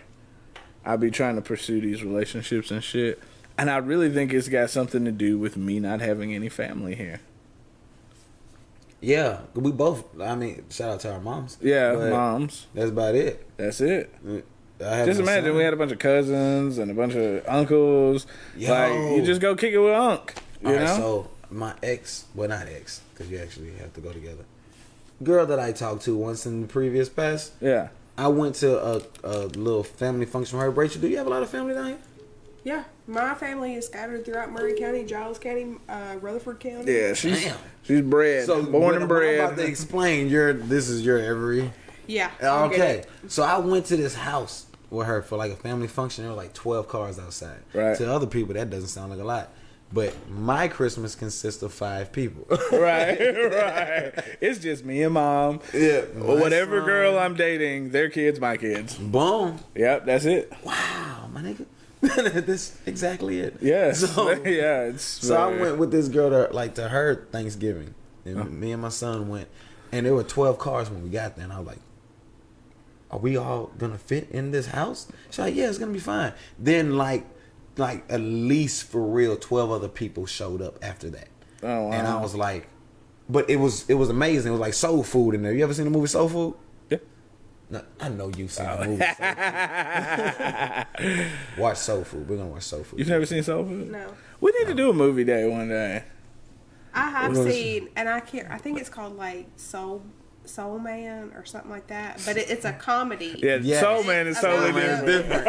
S4: I be trying to pursue these relationships and shit, and I really think it's got something to do with me not having any family here.
S5: Yeah, we both. I mean, shout out to our moms.
S4: Yeah,
S5: But
S4: moms.
S5: That's about it.
S4: That's it.
S5: I have
S4: Just
S5: my
S4: imagine
S5: son.
S4: we had a bunch of cousins and a bunch of uncles.
S5: Yo.
S4: Like you just go kick it with Unc. You
S5: All right,
S4: know?
S5: so my ex, well, not ex, because you actually have to go together. Girl that I talked to once in the previous past,
S4: Yeah.
S5: I went to a little family function for her. Rachel, do you have a lot of family down here?
S3: Yeah, my family is scattered throughout Murray County, Giles County, Rutherford County.
S4: Yeah,
S5: Damn.
S4: she's bred,
S5: So
S4: born
S5: what
S4: and
S5: I'm
S4: bred.
S5: about to explain, this is your every.
S3: Yeah. I'll get
S5: Okay,
S3: it.
S5: so I went to this house with her for like a family function. There were like 12 cars outside.
S4: Right.
S5: To other people, that doesn't sound like a lot. But my Christmas consists of 5 people.
S4: Right. It's just me and mom.
S5: Yeah.
S4: Or whatever girl I'm dating, their kids, my kids.
S5: Boom.
S4: Yep, that's it.
S5: Wow, my nigga. That's exactly it.
S4: Yeah.
S5: So,
S4: yeah, it's
S5: so I went with this girl to her Thanksgiving. And me and my son went. And there were 12 cars when we got there. And I was like, are we all going to fit in this house? She's like, yeah, it's going to be fine. Then like at least for real 12 other people showed up after that.
S4: Oh, wow.
S5: And I was like, but it was amazing. It was like soul food in there. You ever seen the movie Soul Food?
S4: Yeah.
S5: No, I know you've seen the movie Soul Food. Watch Soul Food. We're gonna watch Soul Food.
S4: You've never seen Soul Food?
S3: No.
S4: We need to do a movie day one day.
S3: I have
S5: What is
S3: seen, and I think it's called like Soul Man or something like that. But it's a comedy.
S4: Yeah,
S5: Yes.
S4: Soul Man is totally
S3: Soul Man
S4: different.
S5: different.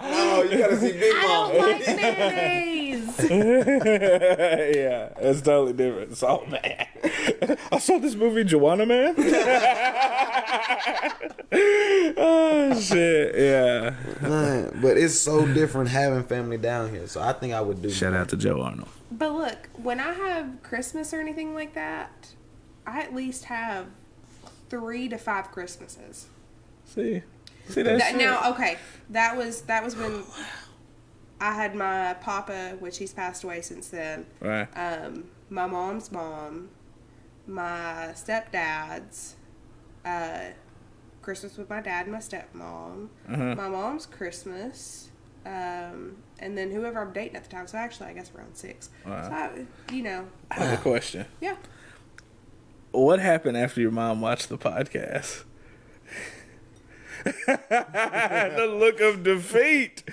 S5: No, you gotta see Big
S3: I don't like mayonnaise.
S4: Yeah, it's totally different. Soul Man. I saw this movie, Joanna Man. Oh shit, yeah.
S5: Man, but it's so different having family down here. So I think I would do.
S4: Shout out to Joe Arnold.
S3: But look, when I have Christmas or anything like that, I at least have 3 to 5 Christmases.
S4: See that's
S3: Now, okay, that was when I had my papa, which he's passed away since then.
S4: right.
S3: my mom's mom, my stepdad's, Christmas with my dad and my stepmom, my mom's Christmas, and then whoever I'm dating at the time. So actually, I guess around 6.
S4: Wow.
S3: So
S4: I have a question.
S3: Yeah.
S4: What happened after your mom watched the podcast? The look of defeat.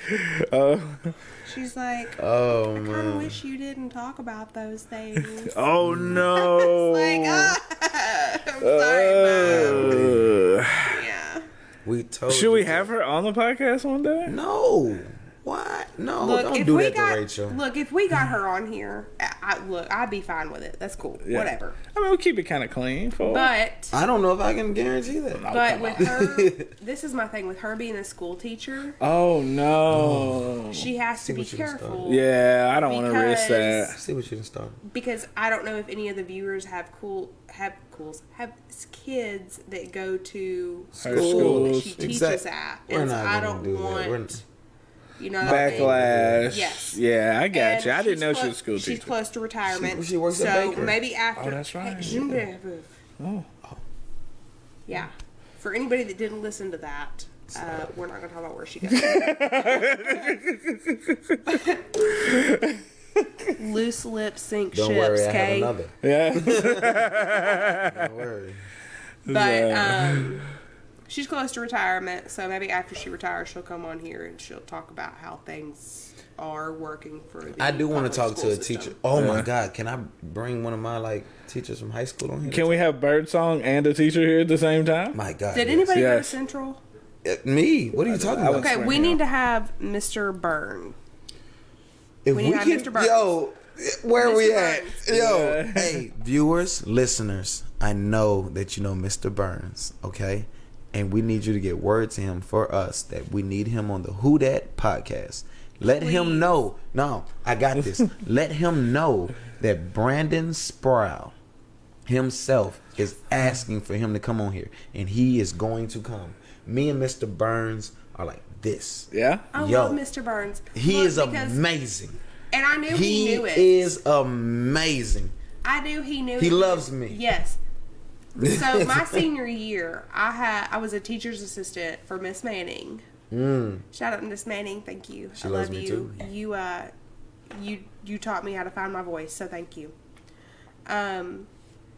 S3: She's like,
S5: Oh
S3: I kind of
S5: man.
S3: wish you didn't talk about those things.
S4: Oh no.
S3: Like, I'm sorry, Mom. Yeah.
S5: We told
S4: Should
S5: you
S4: we
S5: to.
S4: have her on the podcast one day?
S5: No. What? No, don't do that to Rachel.
S3: Look, if we got her on here, I'd be fine with it. That's cool.
S4: Yeah.
S3: Whatever.
S4: I mean, we'll keep it kind of clean for her.
S3: But
S5: I don't know if I can guarantee that.
S3: but with her, this is my thing with her being a school teacher.
S4: Oh no.
S3: She has to be
S5: what you done
S3: careful.
S4: Yeah, I don't want to risk
S3: Because-
S4: that.
S5: See what you done started.
S3: Because I don't know if any of the viewers have kids that go to
S4: Her
S3: school that
S4: schools.
S3: she teaches
S5: Exact-
S3: at,
S5: We're
S3: and so
S5: not
S3: I
S5: gonna
S3: don't
S5: do that. We're
S3: want you know what I mean?
S4: Backlash.
S3: Yes.
S4: Yeah, I got
S3: And
S4: you. I didn't
S3: she's
S4: know she was a school
S3: She's
S4: teacher.
S3: close to retirement.
S5: She works at
S3: so
S5: Baker.
S3: maybe after.
S4: Oh, that's right. Oh.
S3: Yeah. For anybody that didn't listen to that, we're not going to talk about where she goes. Loose lips sink
S5: Don't
S3: ships,
S5: worry, I have
S3: okay?
S5: another.
S4: Yeah.
S5: Don't worry.
S3: But she's close to retirement, so maybe after she retires, she'll come on here and she'll talk about how things are working for the
S5: I do want to
S3: public
S5: talk to a
S3: school system.
S5: teacher. Oh my
S4: Yeah.
S5: God, can I bring one of my teachers from high school on here?
S4: Can we have Birdsong and a teacher here at the same time?
S5: My God.
S3: Did
S5: yes.
S3: anybody go to
S4: Yes.
S3: Central?
S5: Me? What are you talking about?
S3: Okay,
S4: right
S3: we
S4: now.
S3: need to have Mr. Byrne.
S5: If
S3: we need to have Mr. Burns.
S5: Yo, where
S3: Mr.
S5: we at?
S3: Burns.
S5: Yo,
S4: Yeah.
S5: hey, viewers, listeners, I know that you know Mr. Burns, okay? And we need you to get word to him for us that we need him on the WhoDat podcast. Let him
S3: Please.
S5: know. No, I got this. Let him know that Brandon Sproul himself is asking for him to come on here, and he is going to come. Me and Mr. Burns are like this.
S4: Yeah.
S3: I
S5: Yo,
S3: love Mr. Burns.
S5: He
S3: Look,
S5: is
S3: because-
S5: amazing.
S3: And I knew he knew it.
S5: is amazing.
S3: I knew he knew
S5: He
S3: it.
S5: loves me.
S3: Yes. So my senior year, I was a teacher's assistant for Miss Manning. Shout out to Miss Manning, thank you.
S5: She
S3: I
S5: loves
S3: love
S5: me
S3: you.
S5: too.
S3: You taught me how to find my voice, so thank you.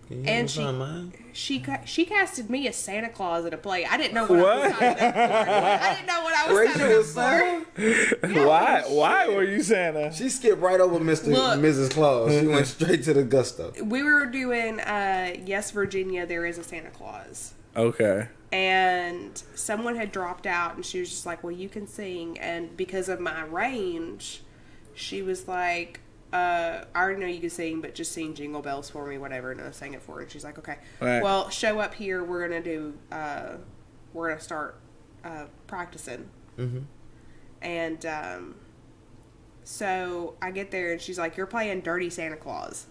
S5: Can you
S3: And
S5: find mine?
S3: she casted me as Santa Claus in a play. I didn't know what I was
S4: What?
S3: signing up for. I didn't know what I was
S5: Rachel
S3: signing up
S5: was
S3: for.
S5: Santa?
S4: Why were you Santa?
S5: She skipped right over Mr.
S3: Look.
S5: Mrs. Claus. She went straight to the gusto.
S3: We were doing Yes, Virginia, There Is a Santa Claus.
S4: Okay.
S3: And someone had dropped out, and she was just like, well, you can sing. And because of my range, she was like, I already know you can sing, but just sing Jingle Bells for me, whatever. And I sang it for her. And she's like, okay.
S4: Right.
S3: Well, show up here. We're going to start practicing.
S5: Mm-hmm.
S3: And so I get there, and she's like, you're playing Dirty Santa Claus.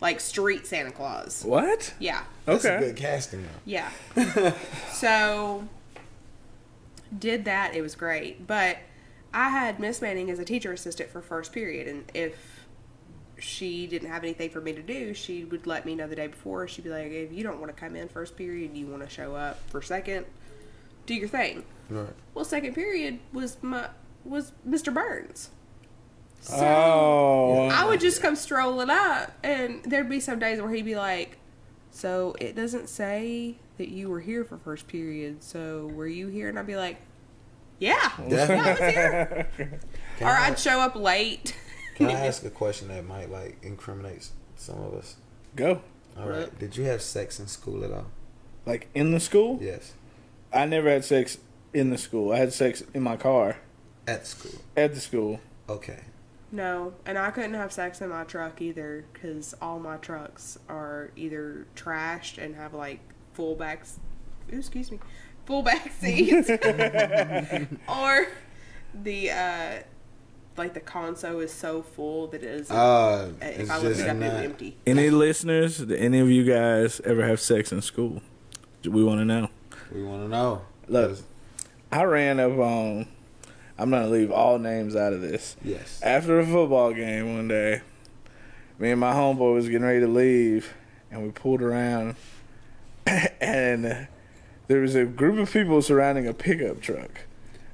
S3: Like street Santa Claus.
S4: What?
S3: Yeah.
S5: That's a
S4: Okay.
S5: good casting, though.
S3: Yeah. So did that. It was great. But I had Miss Manning as a teacher assistant for first period, and if she didn't have anything for me to do, she would let me know the day before. She'd be like, if you don't want to come in first period, you want to show up for second, do your thing.
S5: Right.
S3: Well, second period was Mr. Burns. So
S4: Oh.
S3: I would just come strolling up, and there'd be some days where he'd be like, so it doesn't say that you were here for first period, so were you here? And I'd be like, yeah, I was here.
S5: Can
S3: Or
S5: I-
S3: I'd show up late.
S5: Can I ask a question that might incriminate some of us?
S4: Go.
S5: All right. Did you have sex in school at all?
S4: Like in the school?
S5: Yes.
S4: I never had sex in the school. I had sex in my car
S5: At school.
S4: at the school.
S5: Okay.
S3: No, and I couldn't have sex in my truck either, because all my trucks are either trashed and have like full back seats, or the like the console is so full that it is. If
S5: It's
S3: I looked
S5: just
S3: it up, it
S5: not.
S3: would empty.
S4: Any listeners? Did any of you guys ever have sex in school? We want to know.
S5: We want to know.
S4: Look, I ran up on. I'm gonna leave all names out of this.
S5: Yes.
S4: After a football game one day, Me and my homeboy was getting ready to leave, and we pulled around, and there was a group of people surrounding a pickup truck.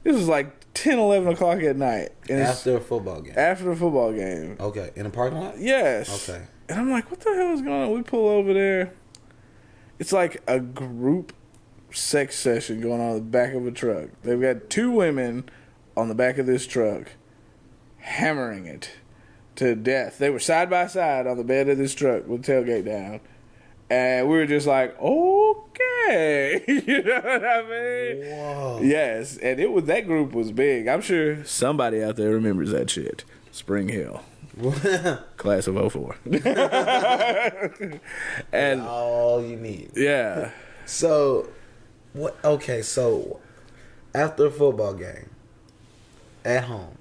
S4: This was like 10, 11 o'clock at night. And
S5: After a football game.
S4: After a football game.
S5: Okay. In a parking lot?
S4: Yes.
S5: Okay.
S4: And I'm like, what the hell is going on? We pull over there. It's like a group sex session going on the back of a truck. They've got 2 women on the back of this truck hammering it to death. They were side by side on the bed of this truck with the tailgate down. And we were just like, okay. You know what I mean?
S5: Whoa.
S4: Yes. And that group was big. I'm sure somebody out there remembers that shit. Spring Hill. Class of 04. And
S5: all you need.
S4: yeah.
S5: So, what? Okay, so after a football game, at home,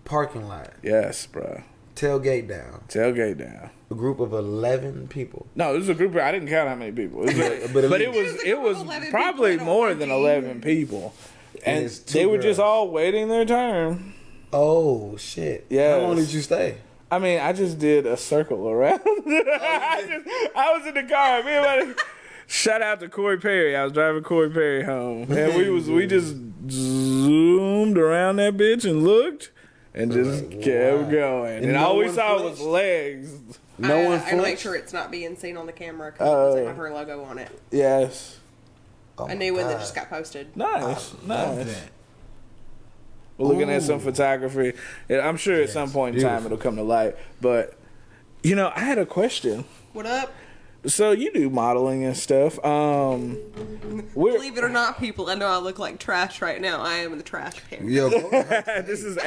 S5: parking lot,
S4: Yes, bro.
S5: tailgate down,
S4: Tailgate down.
S5: a group of 11 people.
S4: No, it was a group. I didn't count how many people. It was
S5: But
S4: but
S5: it
S4: it was
S3: was a
S4: it
S3: group of
S4: was
S3: 11
S4: probably
S3: people in a
S4: more than
S3: orgy.
S4: 11 people, and
S5: it's 2
S4: they were just
S5: girls.
S4: all waiting their turn.
S5: Oh shit!
S4: Yes.
S5: How long did you stay?
S4: I mean, I just did a circle around. I was in the car. Me and my shout out to Corey Perry. I was driving Corey Perry home, and we just zoomed around that bitch and looked, and just kept going. And
S5: no
S4: all we
S5: one
S4: saw was
S5: flinched?
S4: legs.
S5: No one
S3: And make
S5: flinched?
S3: sure it's not being seen on the camera because it doesn't have her logo on it.
S4: Yes,
S5: Oh
S3: A
S5: my
S3: new one that
S5: God.
S3: just got posted.
S4: nice,
S5: Love
S4: nice.
S5: that.
S4: We're looking at some
S5: Ooh.
S4: photography. Yeah, I'm sure at some point in time
S5: beautiful.
S4: it'll come to light. But I had a question.
S3: What up?
S4: So you do modeling and stuff.
S3: Believe it or not, people, I know I look like trash right now. I am in the trash can.
S5: Yo, go to her,
S4: This is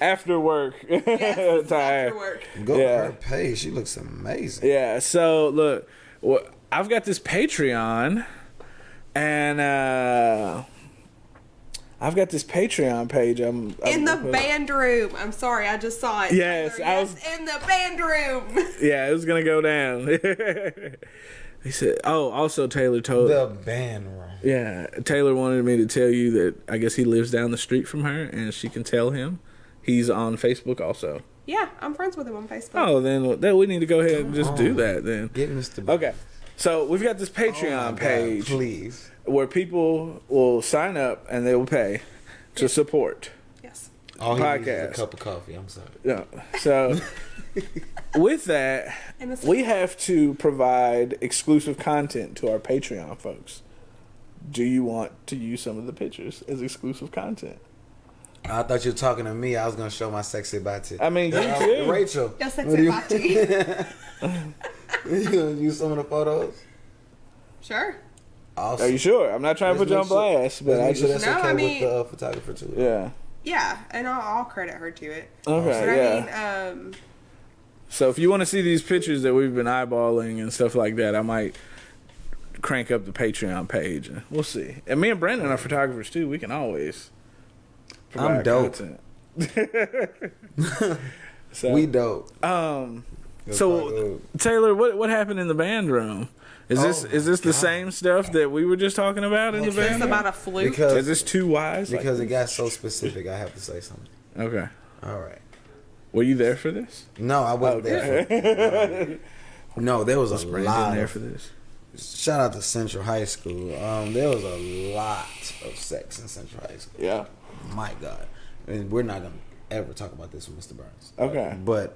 S4: after work time.
S3: After work.
S5: go
S4: Yeah.
S5: to her page. She looks amazing.
S4: Yeah. So look, I've got this Patreon, and I've got this Patreon page. I'm
S3: In the band room. I'm sorry, I just saw it.
S4: Yes,
S3: Taylor,
S4: I was-
S3: in the band room.
S4: Yeah, it was gonna go down. He said, "Oh, also Taylor told."
S5: The band room.
S4: Yeah, Taylor wanted me to tell you that I guess he lives down the street from her, and she can tell him. He's on Facebook also.
S3: Yeah, I'm friends with him on Facebook.
S4: Oh, then we need to go ahead and just do that then.
S5: Get Mr.
S4: Okay, so we've got this
S5: Oh my
S4: Patreon
S5: God,
S4: page
S5: please.
S4: where people will sign up and they will pay to support.
S3: Yes.
S5: All he needs is
S4: Podcast.
S5: a cup of coffee. I'm sorry.
S4: Yeah. So with that,
S3: And the-
S4: we have to provide exclusive content to our Patreon folks. Do you want to use some of the pictures as exclusive content?
S5: I thought you were talking to me. I was gonna show my sexy body.
S4: I mean, you too.
S5: Rachel.
S3: Yes,
S5: what
S3: that's
S5: do you-
S3: it,
S5: You gonna use some of the photos?
S3: Sure.
S5: Awesome.
S4: Are you sure? I'm not trying to put you on blast, but I
S5: Make sure
S4: just
S5: that's
S3: No,
S5: okay
S3: I mean-
S5: with the photographer too.
S4: yeah.
S3: Yeah, and I'll credit her to it. But
S4: Okay, yeah.
S3: I mean,
S4: So if you want to see these pictures that we've been eyeballing and stuff like that, I might crank up the Patreon page. We'll see. And me and Brandon are photographers too. We can always provide
S5: I'm dope.
S4: content. So,
S5: We dope.
S4: so Taylor, what happened in the band room? Is this the same stuff that we were just talking about in the
S3: it's
S4: band room?
S3: about a flute.
S4: Is
S5: because
S4: this too wise?
S5: because it got so specific, I have to say something.
S4: Okay.
S5: All right.
S4: Were you there for this?
S5: No, I wasn't there. For, no, there was a
S4: Brandon
S5: lot.
S4: there
S5: Of,
S4: for this?
S5: shout out to Central High School. There was a lot of sex in Central High School.
S4: Yeah.
S5: My God, and we're not gonna ever talk about this with Mr. Burns.
S4: Okay.
S5: But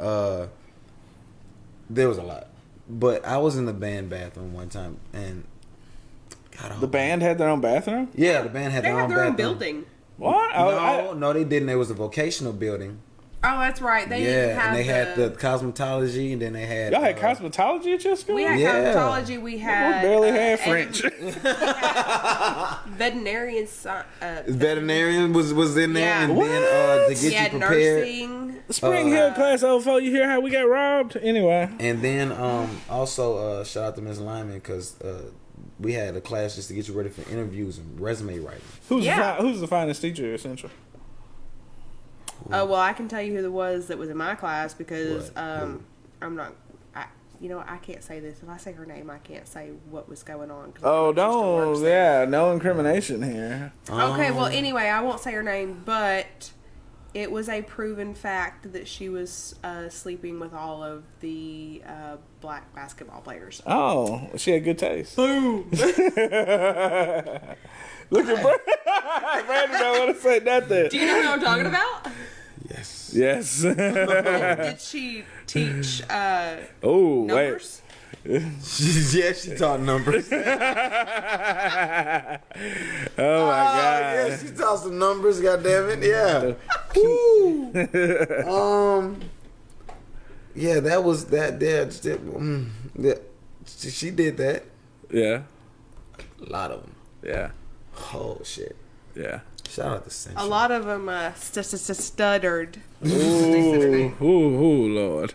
S5: there was a lot. But I was in the band bathroom one time, and God,
S4: The band had their own bathroom?
S5: yeah, the band had
S3: They
S5: their
S3: have
S5: own
S3: their own
S5: bathroom.
S3: building.
S4: What?
S5: No, they didn't. It was a vocational building.
S3: Oh, that's right. They
S5: Yeah,
S3: have
S5: and they had the cosmetology, and then they had
S4: Y'all had cosmetology at your school?
S3: We had
S5: Yeah.
S3: cosmetology. We had
S4: barely had
S3: and
S4: French.
S3: veterinarian.
S5: veterinarian was in there,
S3: Yeah.
S5: and
S4: What?
S5: then to get
S3: We
S5: you
S3: had
S5: prepared.
S3: nursing.
S4: Spring Hill class 04, you hear how we got robbed? Anyway.
S5: And then also shout out to Ms. Lyman because we had a class just to get you ready for interviews and resume writing.
S4: Who's
S3: Yeah.
S4: who's the finest teacher at Central?
S3: Well, I can tell you who it was that was in my class because
S5: What?
S3: I'm not. I can't say this. If I say her name, I can't say what was going on. 'cause
S4: Oh,
S3: I know she still works
S4: don't.
S3: there.
S4: Yeah, no incrimination here.
S3: Okay, well, anyway, I won't say her name, but It was a proven fact that she was sleeping with all of the black basketball players.
S4: Oh, she had good taste.
S3: Boom.
S4: Look at Brandon don't want to say nothing.
S3: Do you know what I'm talking about?
S5: Yes.
S4: Yes.
S3: Did she teach
S4: Oh, wait.
S3: numbers?
S5: She taught numbers.
S4: Oh my
S5: Yeah,
S4: God.
S5: she taught some numbers. God damn it. Yeah. Woo. Yeah, that was that. Yeah, she did that.
S4: Yeah.
S5: A lot of them.
S4: Yeah.
S5: Oh shit.
S4: Yeah.
S5: Shout out to Central.
S3: A lot of them stuttered.
S4: Ooh, Lord.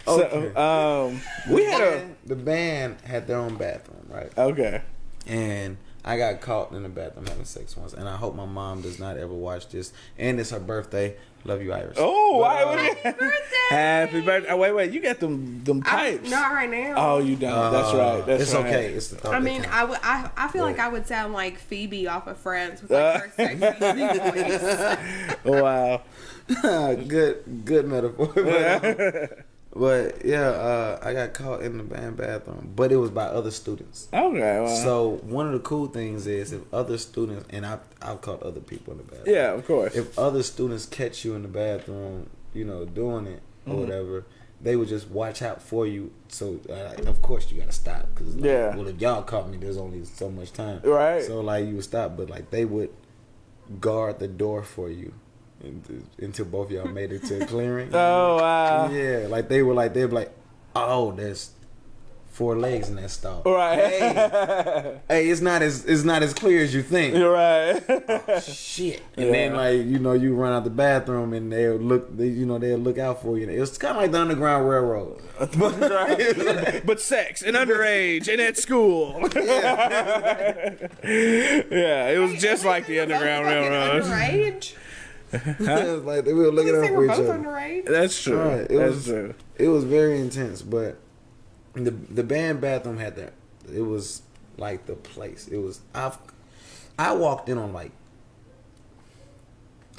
S5: Okay.
S4: So, we had
S5: The band had their own bathroom, right?
S4: okay.
S5: And I got caught in the bathroom having sex once. And I hope my mom does not ever watch this. And it's her birthday. Love you, Iris.
S4: Oh, why would you?
S3: Happy birthday!
S4: Happy birthday! Oh, wait, you got them pipes.
S3: Not right now.
S4: Oh, you don't. That's right. That's
S5: It's
S4: right.
S5: okay. It's the thought
S3: I
S5: that
S3: mean,
S5: counts.
S3: I feel like I would sound like Phoebe off of Friends with like her sexy voice.
S4: Oh, wow.
S5: good metaphor. But yeah, I got caught in the band bathroom, but it was by other students.
S4: Okay. Well.
S5: So one of the cool things is if other students, and I've caught other people in the bathroom.
S4: Yeah, of course.
S5: If other students catch you in the bathroom, doing it or whatever, they would just watch out for you. So of course you gotta stop because
S4: Yeah.
S5: well, if y'all caught me, there's only so much time.
S4: Right.
S5: So like you would stop, but like they would guard the door for you until both of y'all made it to a clearing.
S4: Oh, wow.
S5: Yeah, like they'd be like, oh, there's 4 legs in that stall.
S4: Right.
S5: Hey, it's not as clear as you think.
S4: You're right.
S5: Shit. And then you run out the bathroom and they'll look out for you. It's kind of like the Underground Railroad.
S4: But sex and underage and at school. Yeah, it was just like the Underground Railroad.
S3: Underage?
S5: It was like we were looking
S3: They
S5: out
S3: were
S5: for each
S3: both
S5: other.
S3: underage.
S4: That's true.
S5: Right.
S4: That's true.
S5: It was very intense, but the band bathroom had that. It was like the place. It was. I walked in on like,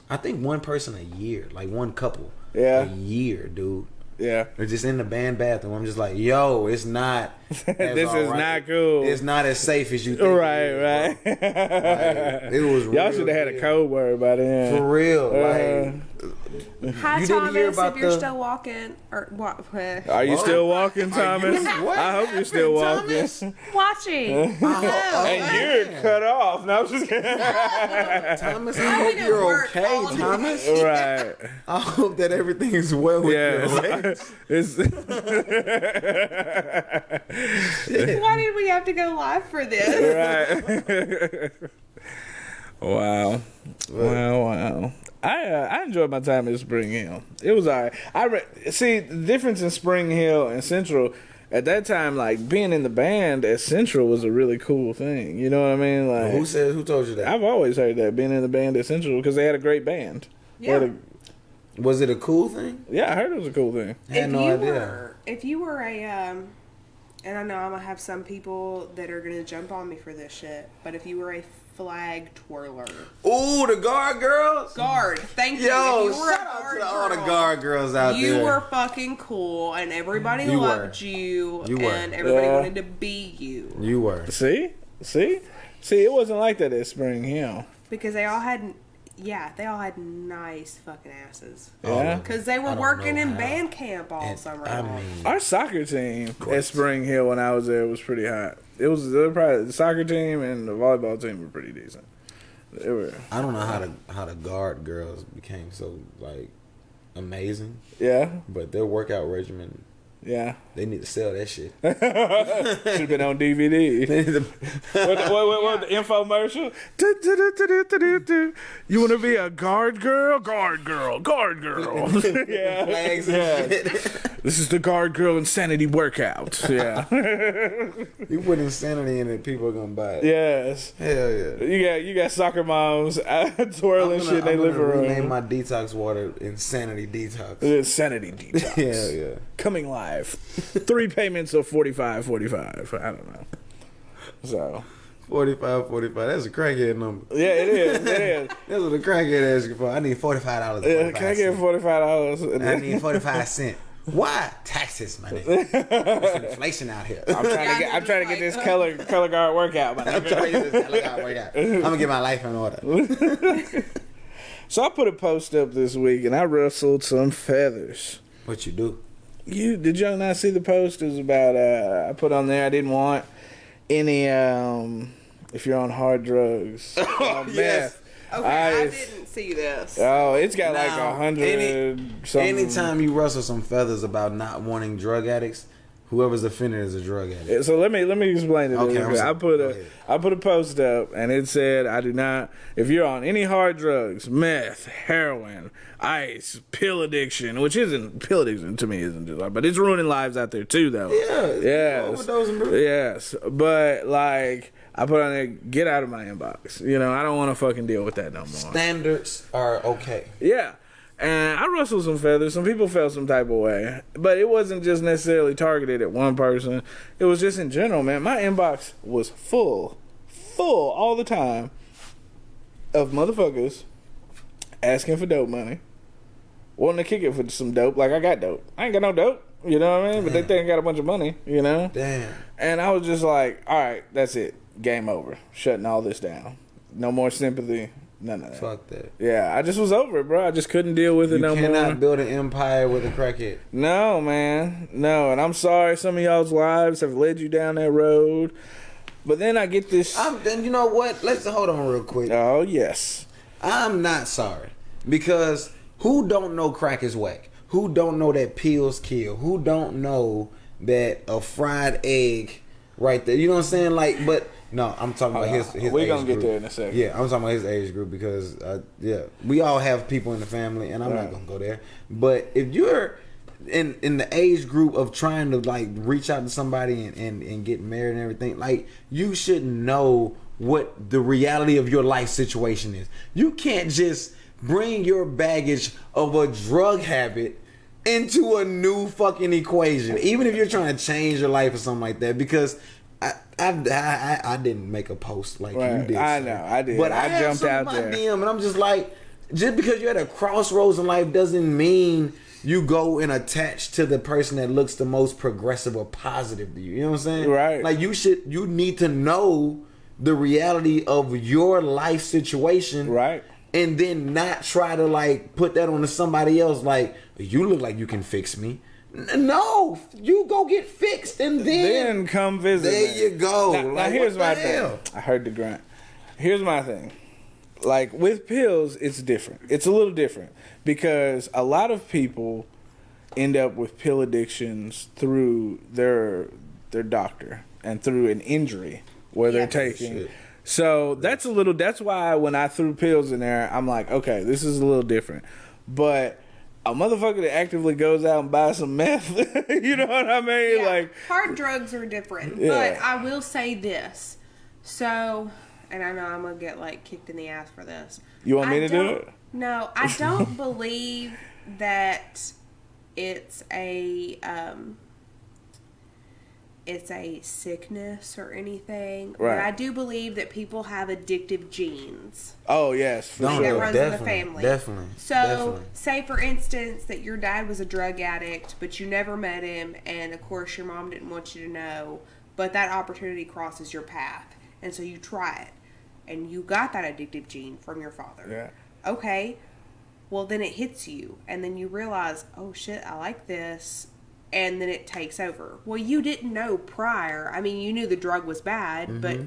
S5: I think one person a year, like one couple.
S4: Yeah.
S5: A year, dude.
S4: Yeah.
S5: They're just in the band bathroom. I'm just like, yo, it's not.
S4: This is not cool.
S5: It's not as safe as you think.
S4: Right.
S5: Like, it was.
S4: Y'all should have had a code word by then.
S5: For real,
S3: Hi,
S5: You didn't hear
S3: Thomas.
S5: about
S3: If you're
S5: the-
S3: still walking, or what?
S4: Are you still walking, Thomas?
S5: What
S4: I hope you're still walking.
S5: Thomas?
S3: Watching.
S4: And you're cut off. No, I'm just kidding.
S5: Thomas, I hope
S3: been at
S5: you're
S3: work
S5: okay,
S3: all day.
S5: Thomas.
S4: Right.
S5: I hope that everything is well with
S4: Yeah.
S5: your legs.
S4: It's
S3: Why did we have to go live for this?
S4: right. Wow. Wow. I enjoyed my time at Spring Hill. It was alright. See the difference in Spring Hill and Central. At that time, like being in the band at Central was a really cool thing. You know what I mean? Like
S5: Who told you that?
S4: I've always heard that being in the band at Central because they had a great band. They had
S3: Yeah.
S5: Was it a cool thing?
S4: Yeah, I heard it was a cool thing.
S5: I had no idea.
S3: If you were a, and I know I'm gonna have some people that are gonna jump on me for this shit, but if you were a flag twirler,
S5: Ooh, the guard girls.
S3: guard, thank you.
S5: Yo,
S3: If you were a
S5: shout out
S3: guard
S5: to all the
S3: girl,
S5: see girls out
S3: you
S5: there.
S3: were fucking cool, and everybody
S5: You
S3: loved
S5: were.
S3: you,
S5: You were.
S3: and everybody
S4: Yeah.
S3: wanted to be you
S5: You were.
S4: See, it wasn't like that at Spring Hill.
S3: because they all had nice fucking asses.
S4: Yeah.
S3: Because they
S5: I
S3: were
S5: don't
S3: working
S5: know
S3: in
S5: how.
S3: band camp all
S5: And,
S3: summer
S5: I
S3: long.
S5: mean,
S4: Our soccer team at Spring Hill when I was there was pretty hot. They were probably the soccer team and the volleyball team were pretty decent. They were,
S5: I don't know how the guard girls became so like amazing,
S4: yeah,
S5: but their workout regimen,
S4: yeah.
S5: they need to sell that shit.
S4: Should have been on DVD.
S5: They need to-
S4: What the infomercial? Do. You want to be a guard girl? Guard girl. Yeah.
S5: Flags and
S4: Yeah.
S5: shit.
S4: This is the guard girl insanity workout. Yeah.
S5: You put insanity in it, people are gonna buy it.
S4: Yes.
S5: Hell yeah.
S4: You got soccer moms twirling shit in their living
S5: rename
S4: room.
S5: my detox water Insanity Detox.
S4: Insanity detox.
S5: Hell yeah.
S4: Coming live. 3 payments of $45.45. I don't know. So
S5: 45. That's a crackhead number.
S4: Yeah, it is. It is.
S5: That's what a crackhead asking for. I need $45.
S4: Yeah, can I get $45?
S5: I need 45 cents. Why? Taxes, man. There's inflation out here.
S4: I'm trying to get this color guard workout, man.
S5: I'm trying to get this color guard workout. I'm gonna get my life in order.
S4: So I put a post up this week and I rustled some feathers.
S5: What you do?
S4: Did y'all not see the post? It was about I put on there I didn't want any if you're on hard drugs.
S5: Yes.
S3: Okay, I didn't see this.
S4: Oh, it's got like
S5: Now,
S4: 100 something.
S5: Anytime you rustle some feathers about not wanting drug addicts, whoever's offended is a drug addict.
S4: So let me explain it.
S5: Okay, I'm sorry.
S4: I put a post up and it said I do not. If you're on any hard drugs, meth, heroin, ice, pill addiction, which isn't pill addiction to me isn't just like, but it's ruining lives out there too though.
S5: Yeah.
S4: Yes. Yes. But like I put on there, get out of my inbox. You know, I don't want to fucking deal with that no more.
S5: Standards are okay.
S4: Yeah. And I rustled some feathers. Some people felt some type of way. But it wasn't just necessarily targeted at one person. It was just in general, man. My inbox was full all the time of motherfuckers asking for dope money. Wanting to kick it for some dope. Like, I got dope. I ain't got no dope. You know what I mean? But they think I got a bunch of money, you know?
S5: Damn.
S4: And I was just like, all right, that's it. Game over. Shutting all this down. No more sympathy. None of that.
S5: Fuck that.
S4: Yeah, I just was over it, bro. I just couldn't deal with it no more.
S5: You cannot build an empire with a crackhead.
S4: No, man. No, and I'm sorry some of y'all's lives have led you down that road. But then I get this...
S5: Then you know what? Let's hold on real quick.
S4: Oh, yes.
S5: I'm not sorry. Because who don't know crack is whack? Who don't know that pills kill? Who don't know that a fried egg right there? You know what I'm saying? Like, but... No, I'm talking about his
S4: we're
S5: age
S4: going to get
S5: group.
S4: there in a second.
S5: Yeah, I'm talking about his age group because, we all have people in the family, and I'm not going to go there. But if you're in the age group of trying to, like, reach out to somebody and get married and everything, like, you should know what the reality of your life situation is. You can't just bring your baggage of a drug habit into a new fucking equation, even if you're trying to change your life or something like that, because... I didn't make a post like you did.
S4: I know, I did.
S5: But
S4: I jumped out there.
S5: DM and I'm just like, just because you're at a crossroads in life doesn't mean you go and attach to the person that looks the most progressive or positive to you. You know what I'm saying?
S4: Right.
S5: Like you need to know the reality of your life situation.
S4: Right.
S5: And then not try to like put that onto somebody else. Like, you look like you can fix me. No, you go get fixed and then
S4: come visit.
S5: There you go.
S4: Now
S5: like,
S4: here's my thing. I heard the grunt. Here's my thing. Like with pills, it's different. It's a little different because a lot of people end up with pill addictions through their doctor and through an injury where they're taking.
S5: Shit.
S4: So that's why when I threw pills in there, I'm like, okay, this is a little different. But a motherfucker that actively goes out and buys some meth, you know what I mean?
S3: Yeah,
S4: like
S3: hard drugs are different.
S4: Yeah.
S3: But I will say this. So, and I know I'm going to get like kicked in the ass for this.
S4: You want me to do it?
S3: No, I don't believe that it's a sickness or anything.
S4: Right.
S3: But I do believe that people have addictive genes.
S4: Oh yes, for
S3: that
S4: sure.
S3: runs in the family.
S5: Definitely.
S3: So, say for instance that your dad was a drug addict, but you never met him, and of course your mom didn't want you to know, but that opportunity crosses your path, and so you try it, and you got that addictive gene from your father.
S4: Yeah.
S3: Okay. Well, then it hits you, and then you realize, oh shit, I like this, and then it takes over. Well, you didn't know prior. I mean, you knew the drug was bad, but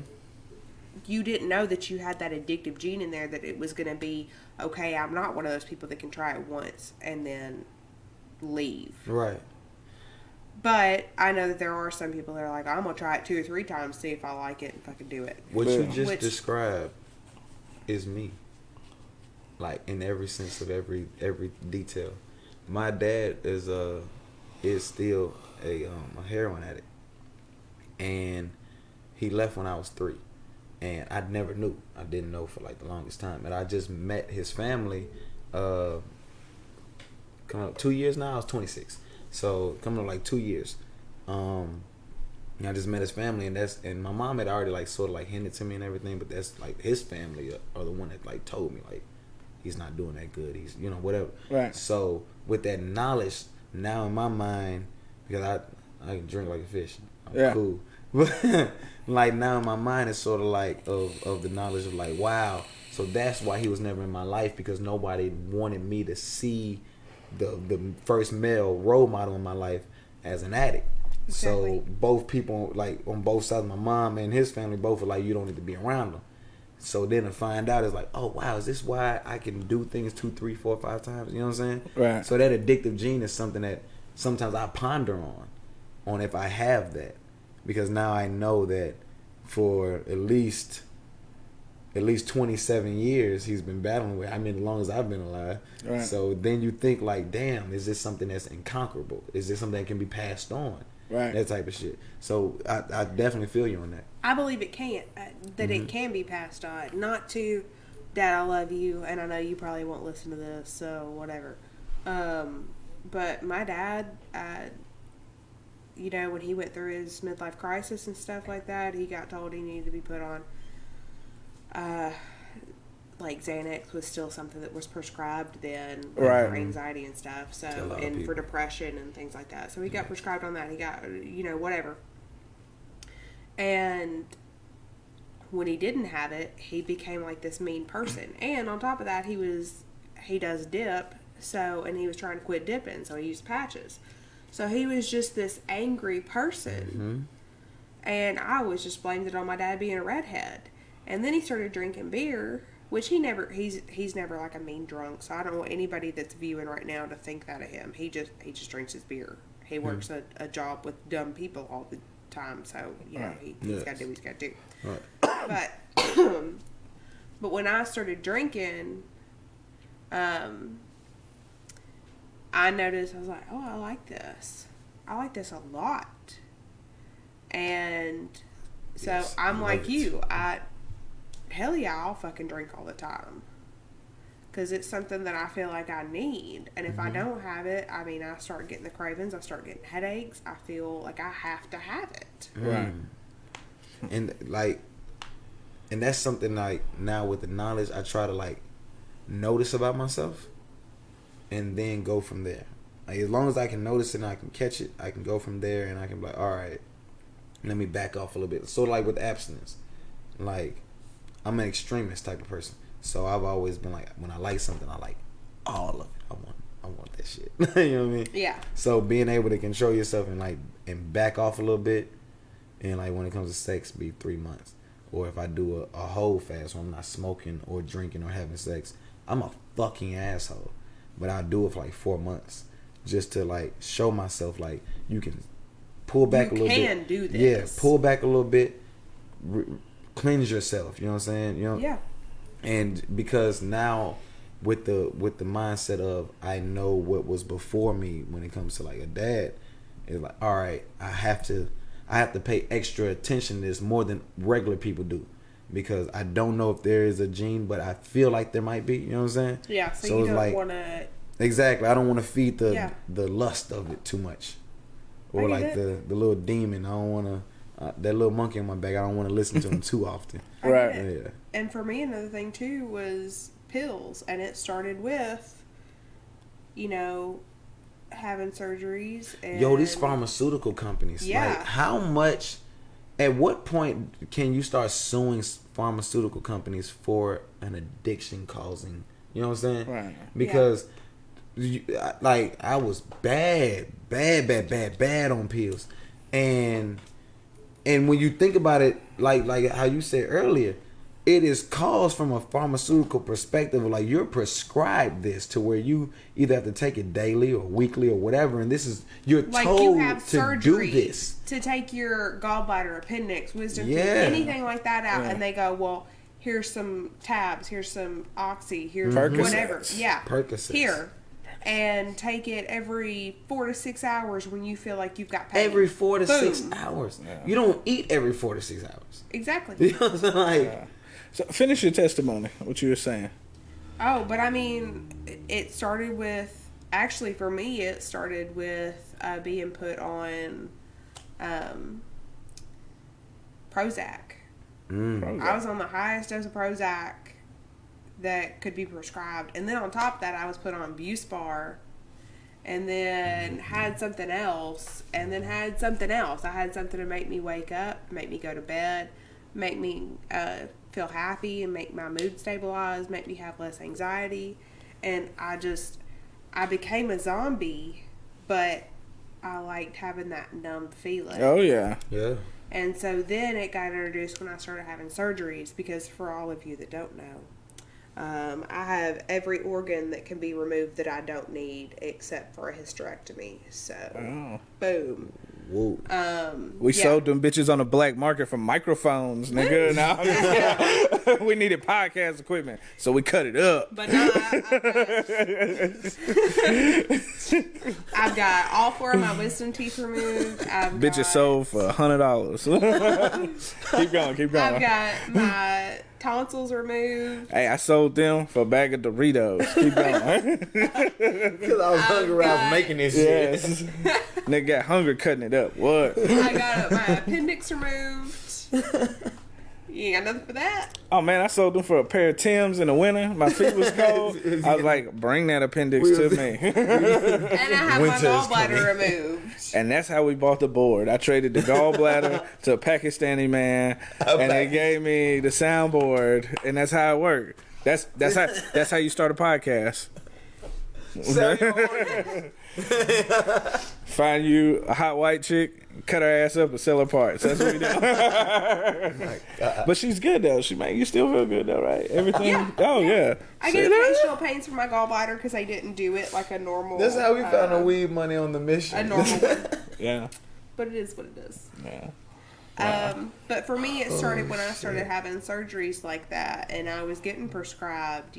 S3: you didn't know that you had that addictive gene in there, that it was going to be, okay, I'm not one of those people that can try it once and then leave.
S5: Right.
S3: But I know that there are some people that are like, I'm going to try it 2 or 3 times, see if I like it, if I can do it.
S5: What you just described is me. Like, in every sense of every detail. My dad is still a heroin addict, and he left when I was 3, and I never knew. I didn't know for like the longest time, and I just met his family. Coming up 2 years now. I was 26, so coming up like 2 years. And I just met his family, and my mom had already like sort of like hinted to me and everything, but that's like his family are the one that like told me like he's not doing that good. He's whatever.
S4: Right.
S5: So with that knowledge now in my mind, because I can drink like a fish. I'm cool. But like now in my mind it's sort of like of the knowledge of like, wow, so that's why he was never in my life, because nobody wanted me to see the first male role model in my life as an addict.
S3: Exactly.
S5: So both people, like on both sides, my mom and his family, both are like, you don't need to be around them. So then to find out is like, oh wow, is this why I can do things 2, 3, 4, 5 times? You know what I'm saying?
S4: Right.
S5: So that addictive gene is something that sometimes I ponder on if I have that, because now I know that for at least 27 years he's been battling with. I mean, as long as I've been alive.
S4: Right.
S5: So then you think like, damn, is this something that's inconquerable? Is this something that can be passed on?
S4: Right.
S5: That type of shit. So I definitely feel you on that.
S3: I believe it can, that it can be passed on. Not to, Dad, I love you, and I know you probably won't listen to this, so whatever. But my dad, when he went through his midlife crisis and stuff like that, he got told he needed to be put on, like Xanax was still something that was prescribed then,
S4: Right.
S3: for anxiety and stuff. So,
S5: To a lot of
S3: and for
S5: people.
S3: depression and things like that. So he got prescribed on that. He got, whatever. And when he didn't have it, he became like this mean person. And on top of that, he does dip. So, and he was trying to quit dipping. So he used patches. So he was just this angry person. And I was just blamed it on my dad being a redhead. And then he started drinking beer, which he's never like a mean drunk. So I don't want anybody that's viewing right now to think that of him. He just drinks his beer. He works a job with dumb people all the time. So, he's got to do what he's got to do.
S5: Right.
S3: But when I started drinking, I noticed, I was like, oh, I like this. I like this a lot. And so
S5: Yes,
S3: I'm
S5: I
S3: like
S5: love it.
S3: you. Hell yeah, I'll fucking drink all the time. Because it's something that I feel like I need. And if I don't have it, I mean, I start getting the cravings. I start getting headaches. I feel like I have to have it.
S4: Right.
S5: And that's something like now with the knowledge, I try to like notice about myself and then go from there. Like as long as I can notice it and I can catch it, I can go from there and I can be like, all right, let me back off a little bit. So like with abstinence, like I'm an extremist type of person. So I've always been like, when I like something, I like all of it. I want that shit. You know what I mean?
S3: Yeah.
S5: So being able to control yourself and back off a little bit, and like when it comes to sex, be 3 months. Or if I do a whole fast where I'm not smoking or drinking or having sex, I'm a fucking asshole. But I'll do it for like 4 months just to like show myself like you can pull back a little bit.
S3: You can do this.
S5: Yeah, pull back a little bit, cleanse yourself. You know what I'm saying?
S3: Yeah.
S5: And because now with the mindset of I know what was before me when it comes to like a dad, it's like, all right, I have to pay extra attention to this more than regular people do, because I don't know if there is a gene, but I feel like there might be. You know what I'm saying?
S3: Yeah. So
S5: So
S3: you
S5: it's
S3: don't
S5: like-
S3: want to.
S5: Exactly. I don't want to feed the
S3: Yeah.
S5: lust of it too much,
S3: I
S5: or
S3: get
S5: like
S3: it.
S5: the little demon. I don't want to that little monkey in my back. I don't want to listen to him too often.
S4: Right.
S5: Yeah.
S3: And for me, another thing too was pills, and it started with, having surgeries. And
S5: Yo, these pharmaceutical companies.
S3: Yeah.
S5: Like, how much? At what point can you start suing pharmaceutical companies for an addiction causing? You know what I'm saying?
S4: Right.
S5: Because, I was bad on pills, and when you think about it, like how you said earlier, it is caused from a pharmaceutical perspective. Like you're prescribed this to where you either have to take it daily or weekly or whatever, and this is you're
S3: like
S5: told
S3: you have
S5: to
S3: surgery
S5: do this.
S3: to take your gallbladder, appendix, wisdom teeth,
S5: Yeah.
S3: anything like that out,
S4: Yeah.
S3: and they go, well, here's some tabs, here's some oxy, here's
S4: Percocets.
S3: whatever. Yeah.
S5: Percocets.
S3: Here. And take it every 4 to 6 hours when you feel like you've got pain.
S5: Every 4 to 6
S3: Boom.
S5: hours. You don't eat every 4 to 6 hours.
S3: Exactly.
S5: You know what I'm saying? Like,
S4: Yeah. So finish your testimony. What you were saying.
S3: Oh, but I mean, it started with, actually for me, it started with being put on Prozac. I was on the highest dose of Prozac that could be prescribed. And then on top of that, I was put on Buspar. And then had something else. And then had something else. I had something to make me wake up, make me go to bed, make me feel happy, and make my mood stabilize, make me have less anxiety. And I became a zombie, but I liked having that numb feeling.
S4: Oh, yeah.
S5: Yeah.
S3: And so then it got introduced when I started having surgeries, because for all of you that don't know, I have every organ that can be removed that I don't need except for a hysterectomy. So, boom.
S5: Whoa.
S4: We sold them bitches on the black market for microphones, nigga. No, we needed podcast equipment, so we cut it up.
S3: But no, I've got all 4 of my wisdom teeth removed.
S4: Bitches sold for $100. Keep going.
S3: I've got my tonsils removed.
S4: Hey, I sold them for a bag of Doritos. Keep going.
S5: Because I was hungry when I was making this shit.
S4: Yes. Nigga got hungry cutting it up. What?
S3: I got my appendix removed. You ain't got nothing for that?
S4: Oh, man, I sold them for a pair of Timbs in the winter. My feet was cold. I was like, bring that appendix to me.
S3: And I have my gallbladder removed.
S4: And that's how we bought the board. I traded the gallbladder to a Pakistani man, and they gave me the soundboard, and that's how it worked. That's how you start a podcast. Find you a hot white chick, cut her ass up, and sell her parts. That's what we do. But she's good though. She make you still feel good though, right? Everything.
S3: Yeah.
S4: Oh yeah.
S3: I get occasional pains from my gallbladder because I didn't do it like a normal.
S5: That's how we found the weed money on the mission.
S3: A normal one.
S4: Yeah.
S3: But it is what it is.
S4: Yeah.
S3: But for me, it started when I started having surgeries like that, and I was getting prescribed,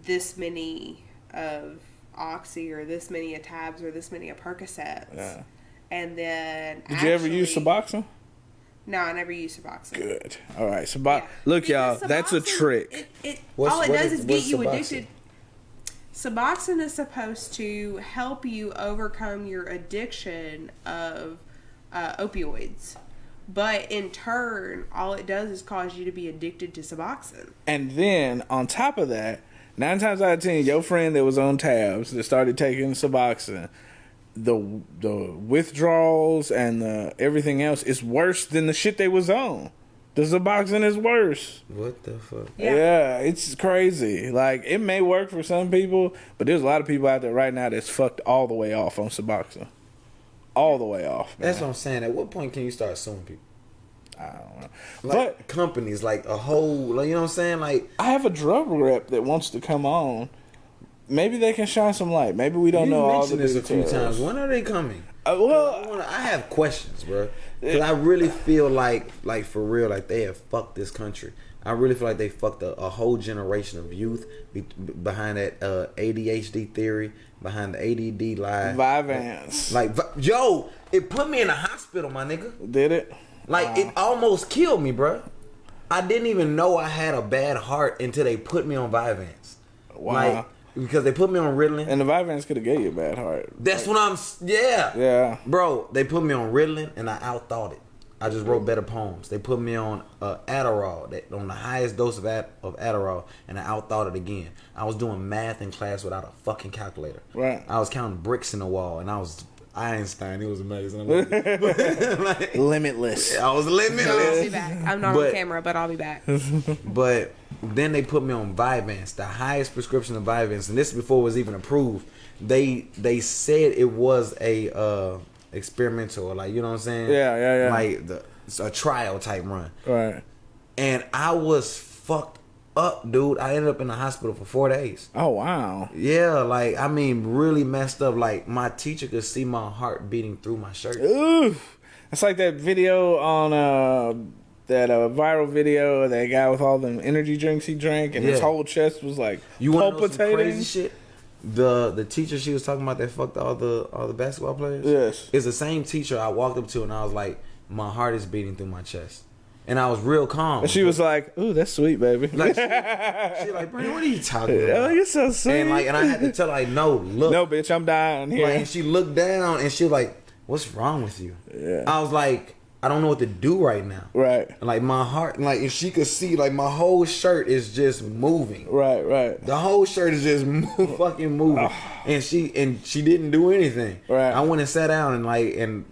S3: this many of Oxy or this many of Tabs or this many of Percocets.
S4: Yeah.
S3: And then
S4: Did you ever use Suboxone?
S3: No, I never used Suboxone.
S4: Good. All right. Look, y'all, that's a trick.
S3: All it does is get you
S5: Suboxone?
S3: addicted. Suboxone is supposed to help you overcome your addiction of opioids. But in turn, all it does is cause you to be addicted to Suboxone.
S4: And then, on top of that, 9 times out of 10, your friend that was on Tabs that started taking Suboxone, the withdrawals and everything else is worse than the shit they was on. The Suboxone is worse.
S5: What the fuck?
S4: Yeah, it's crazy. Like, it may work for some people, but there's a lot of people out there right now that's fucked all the way off on Suboxone. All the way off, man.
S5: That's what I'm saying. At what point can you start suing people?
S4: I don't know.
S5: Like companies, like a whole, like, you know what I'm saying? Like,
S4: I have a drug rep that wants to come on. Maybe they can shine some light. Maybe we don't know all the
S5: this a few
S4: details.
S5: times. When are they coming?
S4: Well,
S5: I have questions, bro. Because I really feel like for real, like they have fucked this country. I really feel like they fucked a whole generation of youth behind that ADHD theory, behind the ADD lie.
S4: Vyvanse.
S5: Like, yo, it put me in the hospital, my nigga.
S4: Did it?
S5: Like, it almost killed me, bro. I didn't even know I had a bad heart until they put me on Vyvanse.
S4: Wow.
S5: Like, because they put me on Ritalin.
S4: And the Vyvanse could have gave you a bad heart.
S5: That's what I'm... Yeah.
S4: Yeah.
S5: Bro, they put me on Ritalin, and I outthought it. I just wrote better poems. They put me on Adderall, on the highest dose of Adderall, and I outthought it again. I was doing math in class without a fucking calculator.
S4: Right.
S5: I was counting bricks in the wall, and I was Einstein. It was amazing. Like,
S4: Limitless.
S5: I was
S3: I'll
S5: limitless.
S3: be back. I'm not on camera, but I'll be back.
S5: But then they put me on Vyvanse, the highest prescription of Vyvanse, and this before it was even approved. They said it was a experimental, like, you know what I'm saying?
S4: Yeah.
S5: Like it's a trial type run.
S4: Right.
S5: And I was fucked up, dude. I ended up in the hospital for 4 days.
S4: Oh, wow.
S5: Yeah, like, I mean, really messed up. Like, my teacher could see my heart beating through my shirt.
S4: Oof. It's like that video on that viral video of that guy with all them energy drinks he drank, and his whole chest was like
S5: You want to know some
S4: palpitating.
S5: crazy shit? The teacher she was talking about that fucked all the basketball players.
S4: Yes.
S5: It's the same teacher I walked up to and I was like, my heart is beating through my chest, and I was real calm.
S4: And she was like, "Ooh, that's sweet, baby."
S5: Like, she like, Brandon, what are you talking about?
S4: Oh, you're so sweet.
S5: And I had to tell her, like, no, look,
S4: no, bitch, I'm dying here.
S5: Like, and she looked down and she was like, what's wrong with you?
S4: Yeah.
S5: I was like, I don't know what to do right now.
S4: Right.
S5: Like my heart, like if she could see, like my whole shirt is just moving.
S4: Right.
S5: The whole shirt is just fucking moving, and she didn't do anything.
S4: Right.
S5: I went and sat down and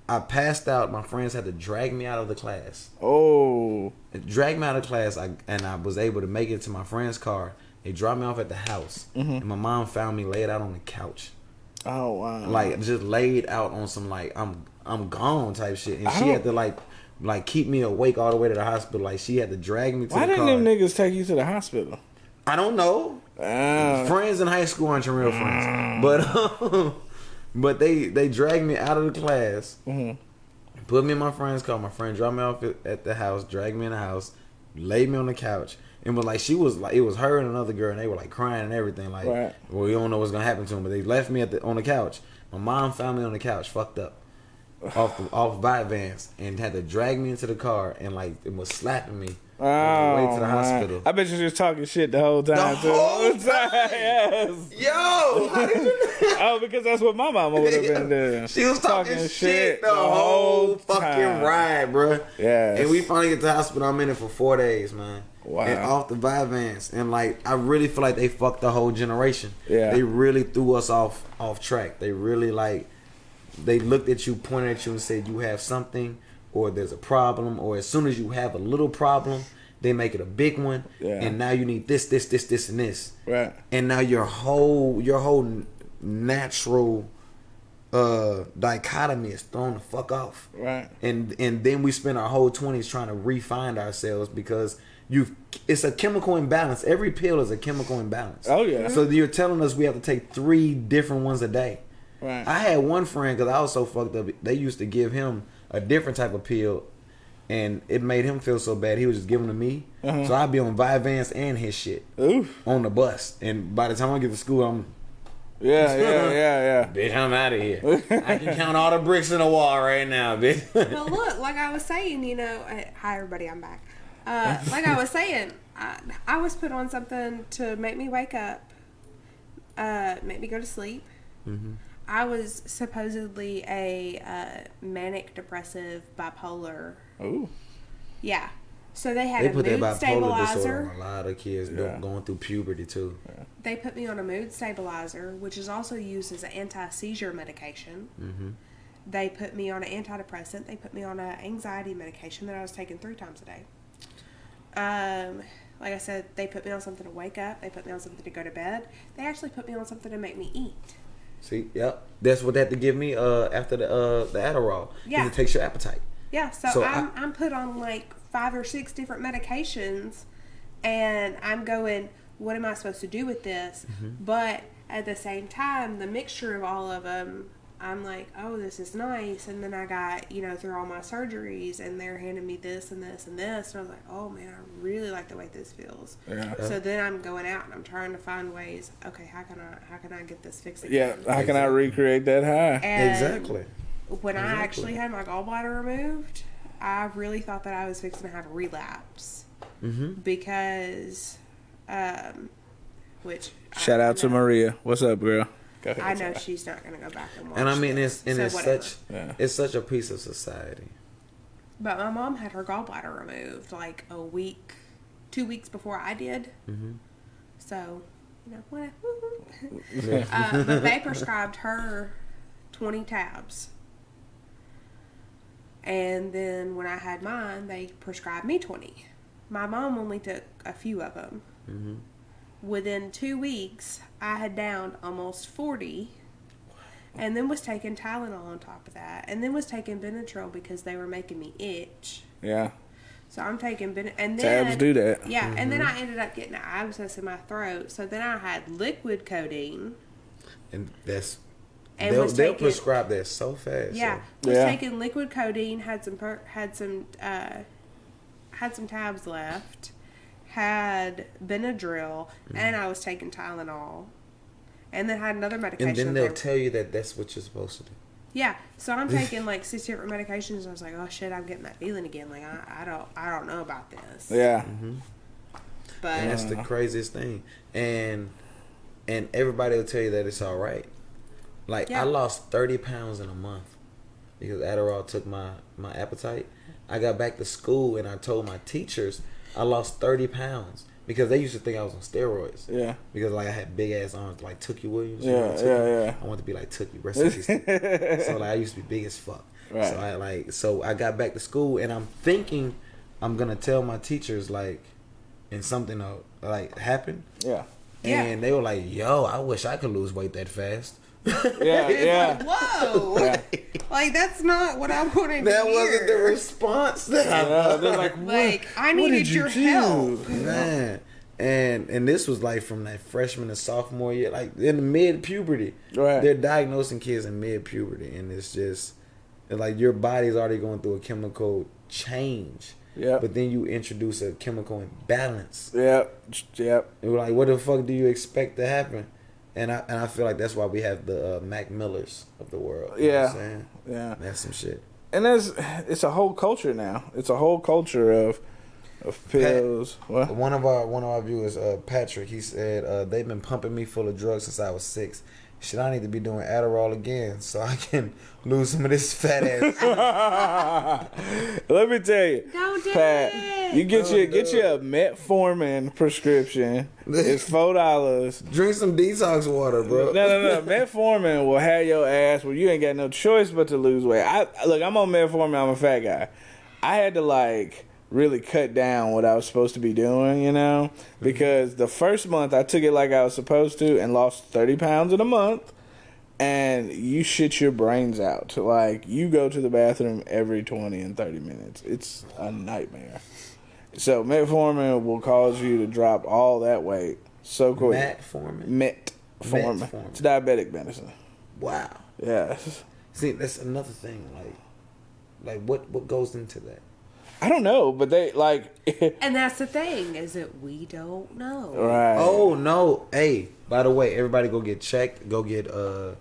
S5: I passed out. My friends had to drag me out of the class.
S4: Oh.
S5: Drag me out of class. I was able to make it to my friend's car. They dropped me off at the house, and my mom found me laid out on the couch.
S4: Oh wow.
S5: Like just laid out on some like I'm gone type shit, and she had to like keep me awake all the way to the hospital. Like she had to drag me to
S4: Why
S5: the car.
S4: didn't them niggas take you to the hospital?
S5: I don't know. Friends in high school aren't your real friends, but they dragged me out of the class, put me in my friend's car. My friend dropped me off at the house, dragged me in the house, laid me on the couch, and was like, she was like, it was her and another girl, and they were like crying and everything. Like,
S4: right.
S5: Well, we don't know what's gonna happen to them, but they left me on the couch. My mom found me on the couch, fucked up, off Vyvanse, and had to drag me into the car, and like it was slapping me. On the way to the hospital.
S4: I bet you just talking shit the whole time.
S5: The whole time.
S4: Yes.
S5: Yo, how did you
S4: Oh, because that's what my mama would have been doing.
S5: She was talking shit the whole fucking ride, bro.
S4: Yeah.
S5: And we finally get to the hospital. I'm in it for 4 days, man.
S4: Wow.
S5: And off the Vyvanse. And like, I really feel like they fucked the whole generation.
S4: Yeah.
S5: They really threw us off track. They really like, they looked at you, pointed at you, and said you have something, or there's a problem, or as soon as you have a little problem, they make it a big one.
S4: Yeah.
S5: And now you need this, and this.
S4: Right.
S5: And now your whole natural dichotomy is thrown the fuck off.
S4: Right.
S5: And then we spend our whole 20s trying to re-find ourselves because it's a chemical imbalance. Every pill is a chemical imbalance.
S4: Oh yeah.
S5: So you're telling us we have to take 3 different ones a day.
S4: Right.
S5: I had one friend, because I was so fucked up, they used to give him a different type of pill, and it made him feel so bad. He was just giving to me. So I'd be on Vyvanse and his shit.
S4: Oof.
S5: On the bus. And by the time I get to school, I'm...
S4: Yeah.
S5: Bitch, I'm out of here. I can count all the bricks in the wall right now, bitch.
S3: Well, look, like I was saying, hi everybody, I'm back. Like I was saying, I was put on something to make me wake up, make me go to sleep.
S5: Mm-hmm.
S3: I was supposedly a manic depressive bipolar.
S4: Ooh.
S3: Yeah. So they had
S5: They
S3: a
S5: put that
S3: mood
S5: bipolar
S3: stabilizer.
S5: disorder on a lot of kids going through puberty, too.
S3: They put me on a mood stabilizer, which is also used as an anti-seizure medication.
S5: Mm-hmm.
S3: They put me on an antidepressant. They put me on an anxiety medication that I was taking 3 times a day. Like I said, they put me on something to wake up. They put me on something to go to bed. They actually put me on something to make me eat.
S5: See, yep. That's what they had to give me after the Adderall.
S3: Yeah.
S5: It takes your appetite.
S3: Yeah, so I'm put on like 5 or 6 different medications, and I'm going, what am I supposed to do with this? But at the same time, the mixture of all of them, I'm like, oh, this is nice. And then I got, through all my surgeries, and they're handing me this and this and this. And I was like, oh, man, I really like the way this feels.
S4: Yeah.
S3: So then I'm going out and I'm trying to find ways, okay, how can I get this fixed
S4: Yeah.
S3: again?
S4: How can I recreate that high?
S3: And
S5: Exactly.
S3: when I actually had my gallbladder removed, I really thought that I was fixing to have a relapse. Because, which...
S4: Shout out to Maria. What's up, girl?
S3: I know she's not going to go back and watch
S5: And I mean,
S3: this,
S5: it's such a piece of society.
S3: But my mom had her gallbladder removed like 2 weeks before I did. So, what? But they prescribed her 20 tabs. And then when I had mine, they prescribed me 20. My mom only took a few of them. Within 2 weeks, I had downed almost 40, and then was taking Tylenol on top of that, and then was taking Benadryl because they were making me itch.
S4: Yeah.
S3: So I'm taking and then
S4: Tabs do that.
S3: Yeah, and then I ended up getting an abscess in my throat. So then I had liquid codeine.
S5: And that's...
S3: And
S5: they'll prescribe that so fast.
S3: Yeah,
S5: So.
S3: was taking liquid codeine. Had some tabs left. Had Benadryl, and I was taking Tylenol, and then had another medication.
S5: And then they'll tell you that that's what you're supposed to do.
S3: Yeah, so I'm taking like 6 different medications. And I was like, oh shit, I'm getting that Dealin again. Like I don't know about this.
S4: Yeah.
S3: But
S5: And that's the craziest thing. And everybody will tell you that it's all right. Like,
S3: Yeah.
S5: I lost 30 pounds in a month. because Adderall took my appetite. I got back to school and I told my teachers I lost 30 pounds because they used to think I was on steroids.
S4: Yeah.
S5: Because like I had big ass arms like Tookie Williams. You
S4: Yeah,
S5: know Tookie?
S4: yeah.
S5: I wanted to be like Tookie. Rest in peace. So like I used to be big as fuck.
S4: Right.
S5: So I got back to school and I'm thinking I'm gonna tell my teachers like, and something like happened.
S4: Yeah.
S5: And they were like, "Yo, I wish I could lose weight that fast."
S4: Yeah, yeah.
S3: Whoa.
S4: Yeah.
S3: Like, that's not what I wanted to
S5: That
S3: hear.
S5: wasn't the response that I
S4: They're like,
S3: Like, I
S4: what
S3: needed
S4: did you
S3: your
S4: do?
S3: help.
S5: Man, and this was like from that freshman to sophomore year, like in the mid puberty.
S4: Right.
S5: They're diagnosing kids in mid puberty, and it's just like your body's already going through a chemical change.
S4: Yeah.
S5: But then you introduce a chemical imbalance.
S4: Yep.
S5: And we're like, what the fuck do you expect to happen? And I feel like that's why we have the Mac Millers of the world. You know what I'm saying?
S4: Yeah.
S5: That's some shit.
S4: And it's a whole culture now. It's a whole culture of pills. What?
S5: One of our viewers, Patrick, he said they've been pumping me full of drugs since I was 6. Shit, I need to be doing Adderall again so I can lose some of this fat ass.
S4: Let me tell you,
S3: Don't do
S4: Pat,
S3: it.
S4: you get your metformin prescription. It's $4.
S5: Drink some detox water, bro.
S4: No. Metformin will have your ass where you ain't got no choice but to lose weight. Look, I'm on metformin. I'm a fat guy. I had to like really cut down what I was supposed to be doing, you know, because the first month I took it like I was supposed to and lost 30 pounds in a month. And you shit your brains out. Like, you go to the bathroom every 20 and 30 minutes. It's a nightmare. So metformin will cause you to drop all that weight so quick.
S5: Metformin?
S4: Metformin. It's diabetic medicine.
S5: Wow.
S4: Yes.
S5: See, that's another thing. Like what goes into that?
S4: I don't know, but they like.
S3: And that's the thing, is that we don't know.
S4: Right.
S5: Oh no! Hey, by the way, everybody go get checked. Go get your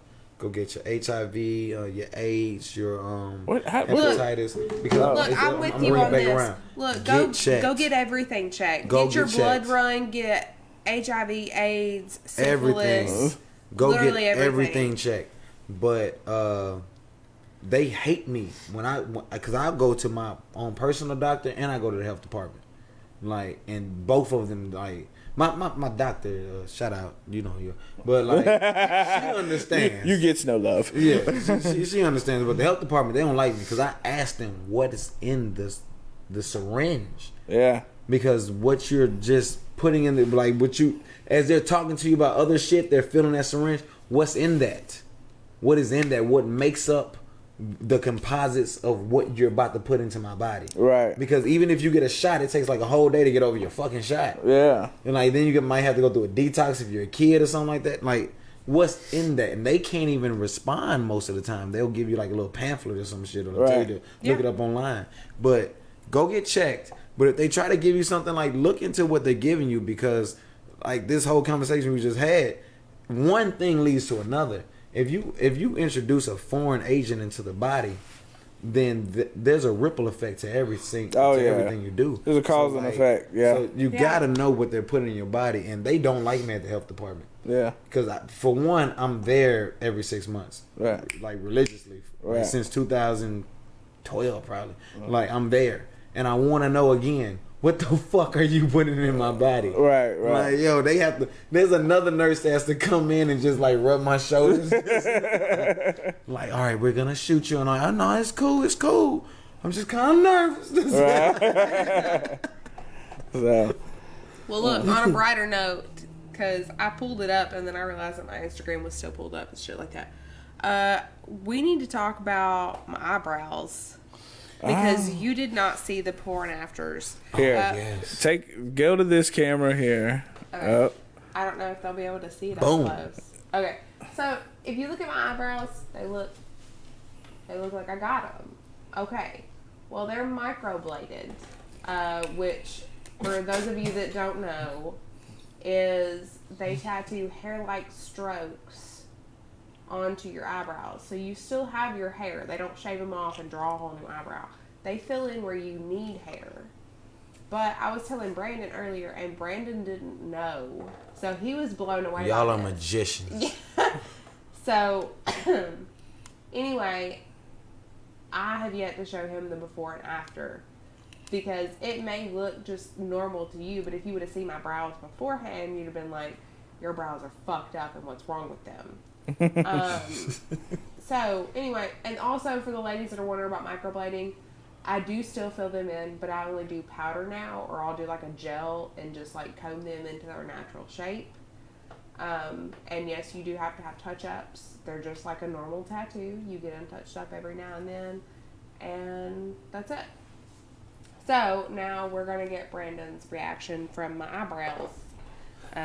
S5: HIV, your AIDS, your hepatitis. Because
S3: Look, I'm with you on this. Look, go get everything checked. Get your blood run. Get HIV, AIDS, syphilis.
S5: Everything. Go get
S3: literally
S5: everything checked. But they hate me because I go to my own personal doctor and I go to the health department. Like, and both of them, like, my doctor, shout out, you know you, but like, she understands.
S4: You gets no love.
S5: Yeah, she understands. But the health department, they don't like me because I asked them what is in the syringe.
S4: Yeah.
S5: Because what you're just putting in like what you, as they're talking to you about other shit, they're filling that syringe. What's in that? What is in that? What makes up the composites of what you're about to put into my body?
S4: Right.
S5: Because even if you get a shot, it takes like a whole day to get over your fucking shot.
S4: Yeah.
S5: And like then you might have to go through a detox if you're a kid or something like that. Like, what's in that? And they can't even respond most of the time. They'll give you like a little pamphlet or some shit, or they'll tell you to look it up online. But go get checked. But if they try to give you something, like, look into what they're giving you, because like this whole conversation we just had, one thing leads to another. If you introduce a foreign agent into the body, then there's a ripple effect to everything. Everything you do.
S4: There's a cause and effect. Yeah.
S5: So you gotta know what they're putting in your body, and they don't like me at the health department.
S4: Yeah.
S5: Because for one, I'm there every 6 months.
S4: Right.
S5: Like religiously.
S4: Right.
S5: Like since 2012 probably. Right. Like I'm there, and I want to know again. What the fuck are you putting in my body?
S4: Right.
S5: Like, yo, they have to. There's another nurse that has to come in and just like rub my shoulders. Like, all right, we're gonna shoot you, and I know it's cool. I'm just kind of nervous.
S4: Right. So.
S3: Well, look, on a brighter note, because I pulled it up and then I realized that my Instagram was still pulled up and shit like that. We need to talk about my eyebrows. Because you did not see the before and afters.
S4: Here,
S5: yes.
S4: Go to this camera here.
S3: Okay. I don't know if they'll be able to see it up close. Okay, so if you look at my eyebrows, they look like I got them. Okay, well they're microbladed, which for those of you that don't know, is they tattoo hair-like strokes onto your eyebrows. So you still have your hair. They don't shave them off and draw a whole new eyebrow. They fill in where you need hair. But I was telling Brandon earlier, and Brandon didn't know. So he was blown away.
S5: Y'all
S3: by
S5: are
S3: this.
S5: magicians.
S3: Yeah. So, anyway, I have yet to show him the before and after. Because it may look just normal to you, but if you would have seen my brows beforehand, you'd have been like, your brows are fucked up and what's wrong with them? So, anyway, and also for the ladies that are wondering about microblading, I do still fill them in, but I only do powder now, or I'll do like a gel and just like comb them into their natural shape. And yes, you do have to have touch-ups. They're just like a normal tattoo. You get them touched up every now and then, and that's it. So, now we're going to get Brandon's reaction from my eyebrows.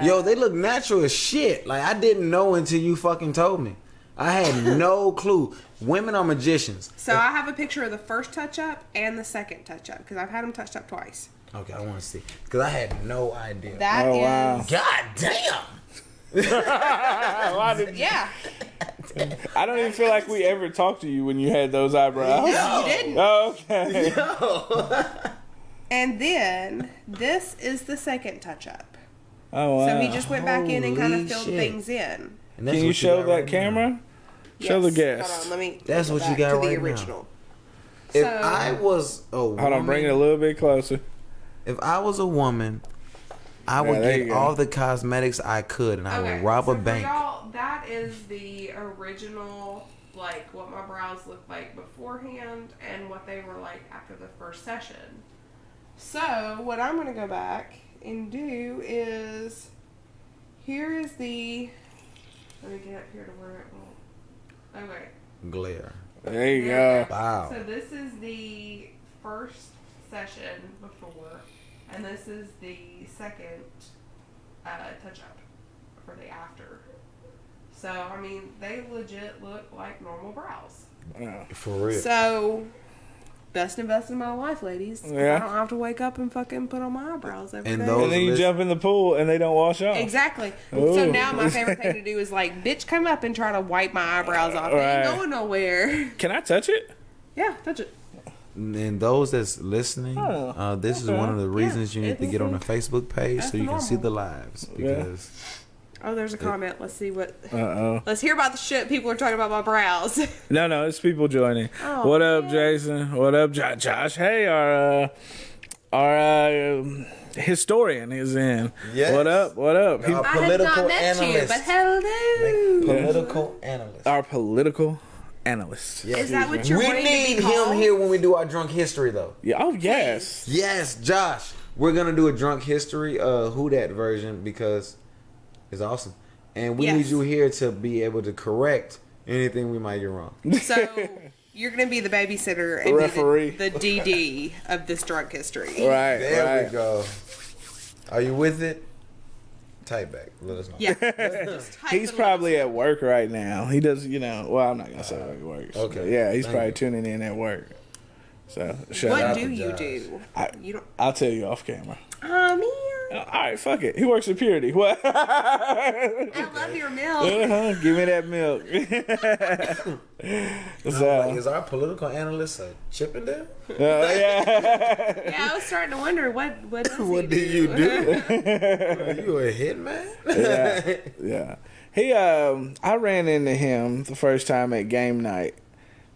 S5: Yo, they look natural as shit. Like, I didn't know until you fucking told me. I had no clue. Women are magicians.
S3: So, I have a picture of the first touch-up and the second touch-up, because I've had them touched up twice.
S5: Okay, I want to see. Because I had no idea.
S3: That is...
S4: wow.
S5: God damn!
S4: Why did
S3: Yeah.
S4: I don't even feel like we ever talked to you when you had those eyebrows.
S3: No, you didn't.
S4: Oh, okay.
S3: And then, this is the second touch-up.
S4: Oh, wow.
S3: So, he just went back in and kind of
S5: Holy
S3: filled
S5: shit.
S3: things in.
S5: And that's
S4: Can you
S5: what
S4: show
S5: got
S4: that
S5: right now.
S4: camera? Show the
S3: Yes.
S4: guest.
S3: Hold on, let me
S5: That's
S3: go
S5: what you
S3: back
S5: got
S3: to
S5: right
S3: the
S5: now.
S3: original.
S5: If
S3: So-
S5: I was a woman,
S4: Hold on, bring it a little bit closer.
S5: if I was a woman, I would
S4: there you
S5: get
S4: go.
S5: all the cosmetics I could, and I would rob
S3: so
S5: a bank.
S3: For y'all, that is the original, like what my brows looked like beforehand and what they were like after the first session. So what I'm going to go back and do is, here is the, let me get up here to where it won't, okay.
S5: Glare.
S4: There you
S3: Yeah.
S4: go.
S5: Wow.
S3: So this is the first session before, and this is the second touch-up for the after. So, I mean, they legit look like normal brows.
S4: Yeah.
S5: For real.
S3: So, best investment of my life, ladies. 'Cause
S4: Yeah.
S3: I don't have to wake up and fucking put on my eyebrows every
S5: And
S3: day.
S5: those-
S4: And then you
S5: listen-
S4: jump in the pool and they don't wash off.
S3: Exactly.
S4: Ooh.
S3: So now my favorite thing to do is like, bitch, come up and try to wipe my eyebrows off. They
S4: Right.
S3: ain't going nowhere.
S4: Can I touch it?
S3: Yeah, touch it.
S5: And those that's listening,
S4: Oh,
S5: this is
S4: okay.
S5: one of the reasons you need to
S3: it's
S5: get on the Facebook page
S3: that's
S5: so you can see
S3: normal.
S5: the lives. Because
S3: Oh, there's a comment. Let's see what.
S4: Uh-oh.
S3: Let's hear about the shit people are talking about my brows.
S4: No, it's people joining.
S3: Oh,
S4: What up,
S3: man.
S4: Jason? What up, Josh? Hey, our historian is in.
S5: Yes.
S4: What up? What up?
S5: Our
S3: I have
S5: political
S3: not met you,
S5: analyst.
S3: but hello.
S5: Political analyst.
S4: Our political analyst.
S5: Yes.
S3: Is that what you're
S5: We
S3: wanting
S5: need
S3: to be called?
S5: him here when we do our drunk history, though.
S4: Yeah. Oh, yes.
S5: Yes, Josh. We're gonna do a drunk history, WhoDat version because it's awesome, and we
S3: Yes.
S5: need you here to be able to correct anything we might get wrong.
S3: So you're gonna be the babysitter and
S4: Referee.
S3: be the DD of this drunk history.
S4: Right.
S5: There
S4: right.
S5: we go. Are you with it? Type back. Let us know.
S3: Yeah. Just type
S4: He's
S3: it
S4: probably at work right now. He does, well, I'm not gonna say where he works.
S5: Okay.
S4: But yeah, he's
S5: Thank
S4: probably
S5: you.
S4: tuning in at work. So shout
S3: What
S4: out.
S3: do
S5: to
S3: you
S5: Josh.
S3: do?
S4: I-
S3: You don't.
S4: I'll tell you off camera.
S3: Man.
S4: All right, fuck it. He works security. What?
S3: I love your milk.
S4: Give me that milk.
S5: Like, is our political analyst a Chippendale?
S4: Yeah.
S3: Yeah, I was starting to wonder what does he
S5: What do you do? Are you a hitman?
S4: Yeah. He I ran into him the first time at game night.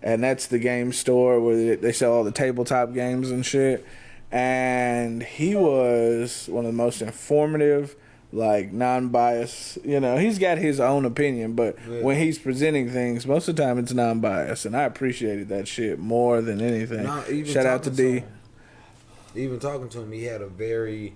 S4: And that's the game store where they sell all the tabletop games and shit. And he was one of the most informative, like non-biased. He's got his own opinion, but when he's presenting things, most of the time it's non-biased, and I appreciated that shit more than anything.
S5: No, even
S4: Shout out to
S5: talking
S4: D.
S5: him- Even talking to him, he had a very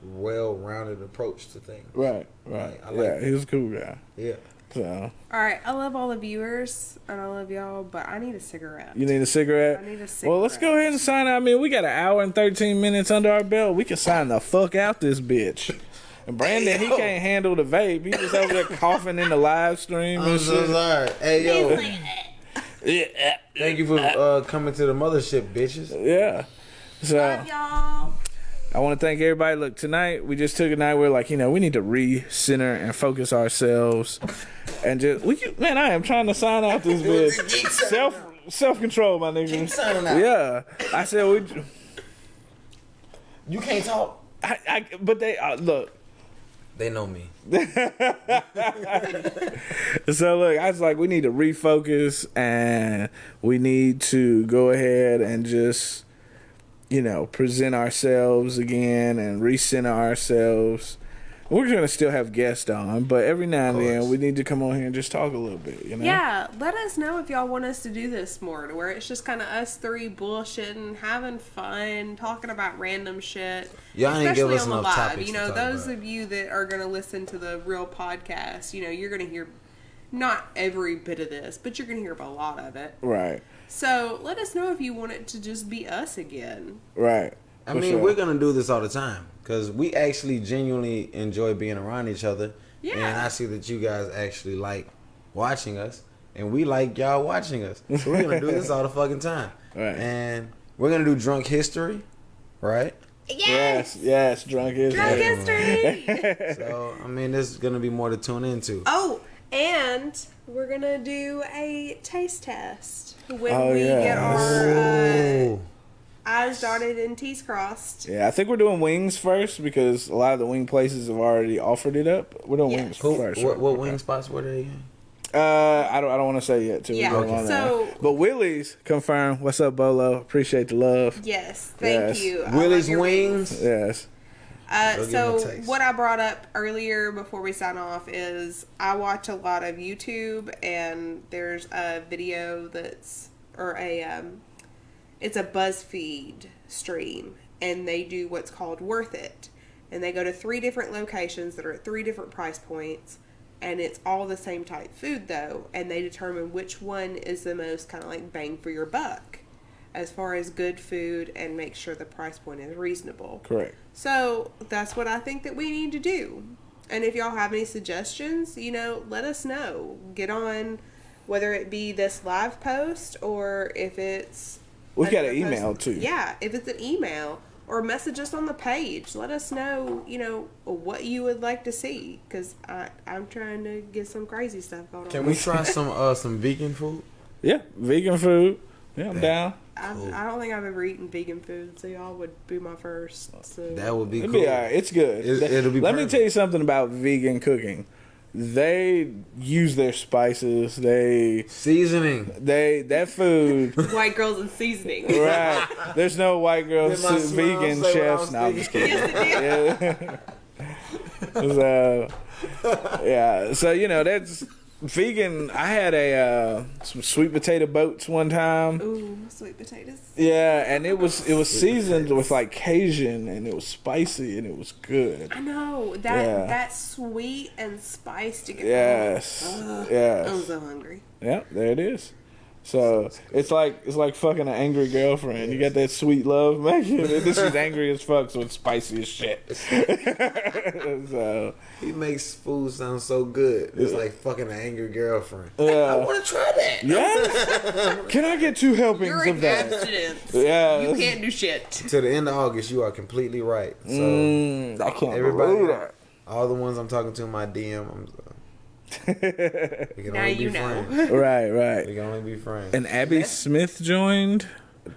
S5: well-rounded approach to things.
S4: Right.
S5: I like
S4: Yeah,
S5: that.
S4: he was a cool guy.
S5: Yeah.
S4: So
S3: All right, I love all the viewers and I love y'all, but I need a cigarette.
S4: you need a cigarette?
S3: I need a
S4: Well, let's go ahead and sign out. I mean, we got an hour and 13 minutes under our belt. We can sign the fuck out this bitch. And Brandon, he can't handle the vape. He just over there coughing in the live stream
S5: I'm
S4: and
S5: so
S4: shit.
S5: sorry. Hey, yo.
S4: Yeah.
S5: Thank you for coming to the mothership, bitches.
S4: Yeah. So
S3: Love y'all.
S4: I want to thank everybody. Look, tonight we just took a night where, like, we need to re-center and focus ourselves, and just man, I am trying to sign out this bitch. Self control, my nigga.
S5: Keep signing out.
S4: Yeah, I said
S5: You can't talk.
S4: but they look.
S5: They know me.
S4: So look, I was like, we need to refocus and we need to go ahead and just, present ourselves again and recenter ourselves. We're going to still have guests on, but every now and then we need to come on here and just talk a little bit,
S3: Yeah, let us know if y'all want us to do this more, to where it's just kind of us three bullshitting, having fun, talking about random shit.
S5: Y'all ain't give
S3: Especially
S5: us
S3: on the
S5: enough
S3: live.
S5: topics to talk
S3: Those
S5: about.
S3: of you that are going to listen to the real podcast, you're going to hear not every bit of this, but you're going to hear a lot of it.
S4: Right.
S3: So let us know if you want it to just be us again.
S4: Right.
S5: I mean, we're going to do this all the time because we actually genuinely enjoy being around each other.
S3: Yeah.
S5: And I see that you guys actually like watching us, and we like y'all watching us. So we're going to do this all the fucking time.
S4: Right.
S5: And we're going to do drunk history, right?
S3: Yes!
S4: Yes, drunk history.
S3: Drunk history!
S5: So, I mean, there's going to be more to tune into.
S3: Oh, and we're going to do a taste test when
S4: Oh,
S3: we
S4: yeah.
S3: get our
S5: Oh.
S3: I's dotted and T's crossed.
S4: Yeah, I think we're doing wings first because a lot of the wing places have already offered it up. We're doing wings first.
S5: What wing spots were they in?
S4: I don't want to say yet too.
S3: Yeah,
S4: Okay.
S3: so-
S4: but Willie's confirmed. What's up, Bolo? Appreciate the love.
S3: Yes, thank
S4: Yes.
S3: you. I
S5: Willie's
S3: love your
S5: Wings.
S4: Yes.
S5: Go give 'em a
S3: So
S5: taste.
S3: what I brought up earlier before we sign off is I watch a lot of YouTube, and there's a video it's a BuzzFeed stream, and they do what's called Worth It, and they go to 3 different locations that are at 3 different price points, and it's all the same type food though, and they determine which one is the most kind of like bang for your buck as far as good food, and make sure the price point is reasonable.
S4: Correct.
S3: So that's what I think that we need to do. And if y'all have any suggestions, let us know. Get on, whether it be this live post or if it's...
S4: We've got an
S3: another
S4: email
S3: post.
S4: too.
S3: Yeah, if it's an email or message us on the page. Let us know, what you would like to see. Because I'm trying to get some crazy stuff going on.
S5: Can we try some vegan food?
S4: Yeah, vegan food. Yeah, I'm down.
S3: I don't think I've ever eaten vegan food, so y'all would be my first. So.
S5: That would be
S4: It'll
S5: cool.
S4: be all right. It's good.
S5: It'll be
S4: Let me
S5: perfect.
S4: tell you something about vegan cooking. They use their spices.
S5: Seasoning.
S4: That food.
S3: White girls and seasoning.
S4: Right. There's no white girls,
S5: Did my smile
S4: vegan
S5: say what I
S4: chefs.
S5: was
S4: No, I'm just
S5: thinking?
S4: kidding. Yeah. So that's vegan. I had some sweet potato boats one time.
S3: Ooh, sweet potatoes.
S4: Yeah, and it was seasoned with like Cajun, and it was spicy, and it was good.
S3: I know that's sweet and spiced together.
S4: Yes.
S3: I'm
S4: Yes.
S3: so hungry.
S4: Yeah, there it is. So it's like fucking an angry girlfriend. You got that sweet love making it. This is angry as fuck, so it's spicy as shit. So
S5: He makes food sound so good. It's like fucking an angry girlfriend. I
S4: yeah.
S5: want to try that.
S4: Yes. Can I get 2 helpings
S3: You're
S4: of
S3: in
S4: that?
S3: abstinence.
S4: Yeah.
S3: You can't do shit.
S5: To the end of August, you are completely right. So
S4: I can't
S5: everybody,
S4: believe that.
S5: all the ones I'm talking to in my DM, we can
S3: Now
S5: only
S3: you
S5: be
S3: know.
S5: friends.
S4: Right,
S5: We
S4: right.
S5: can only be friends.
S4: And Abby Smith joined.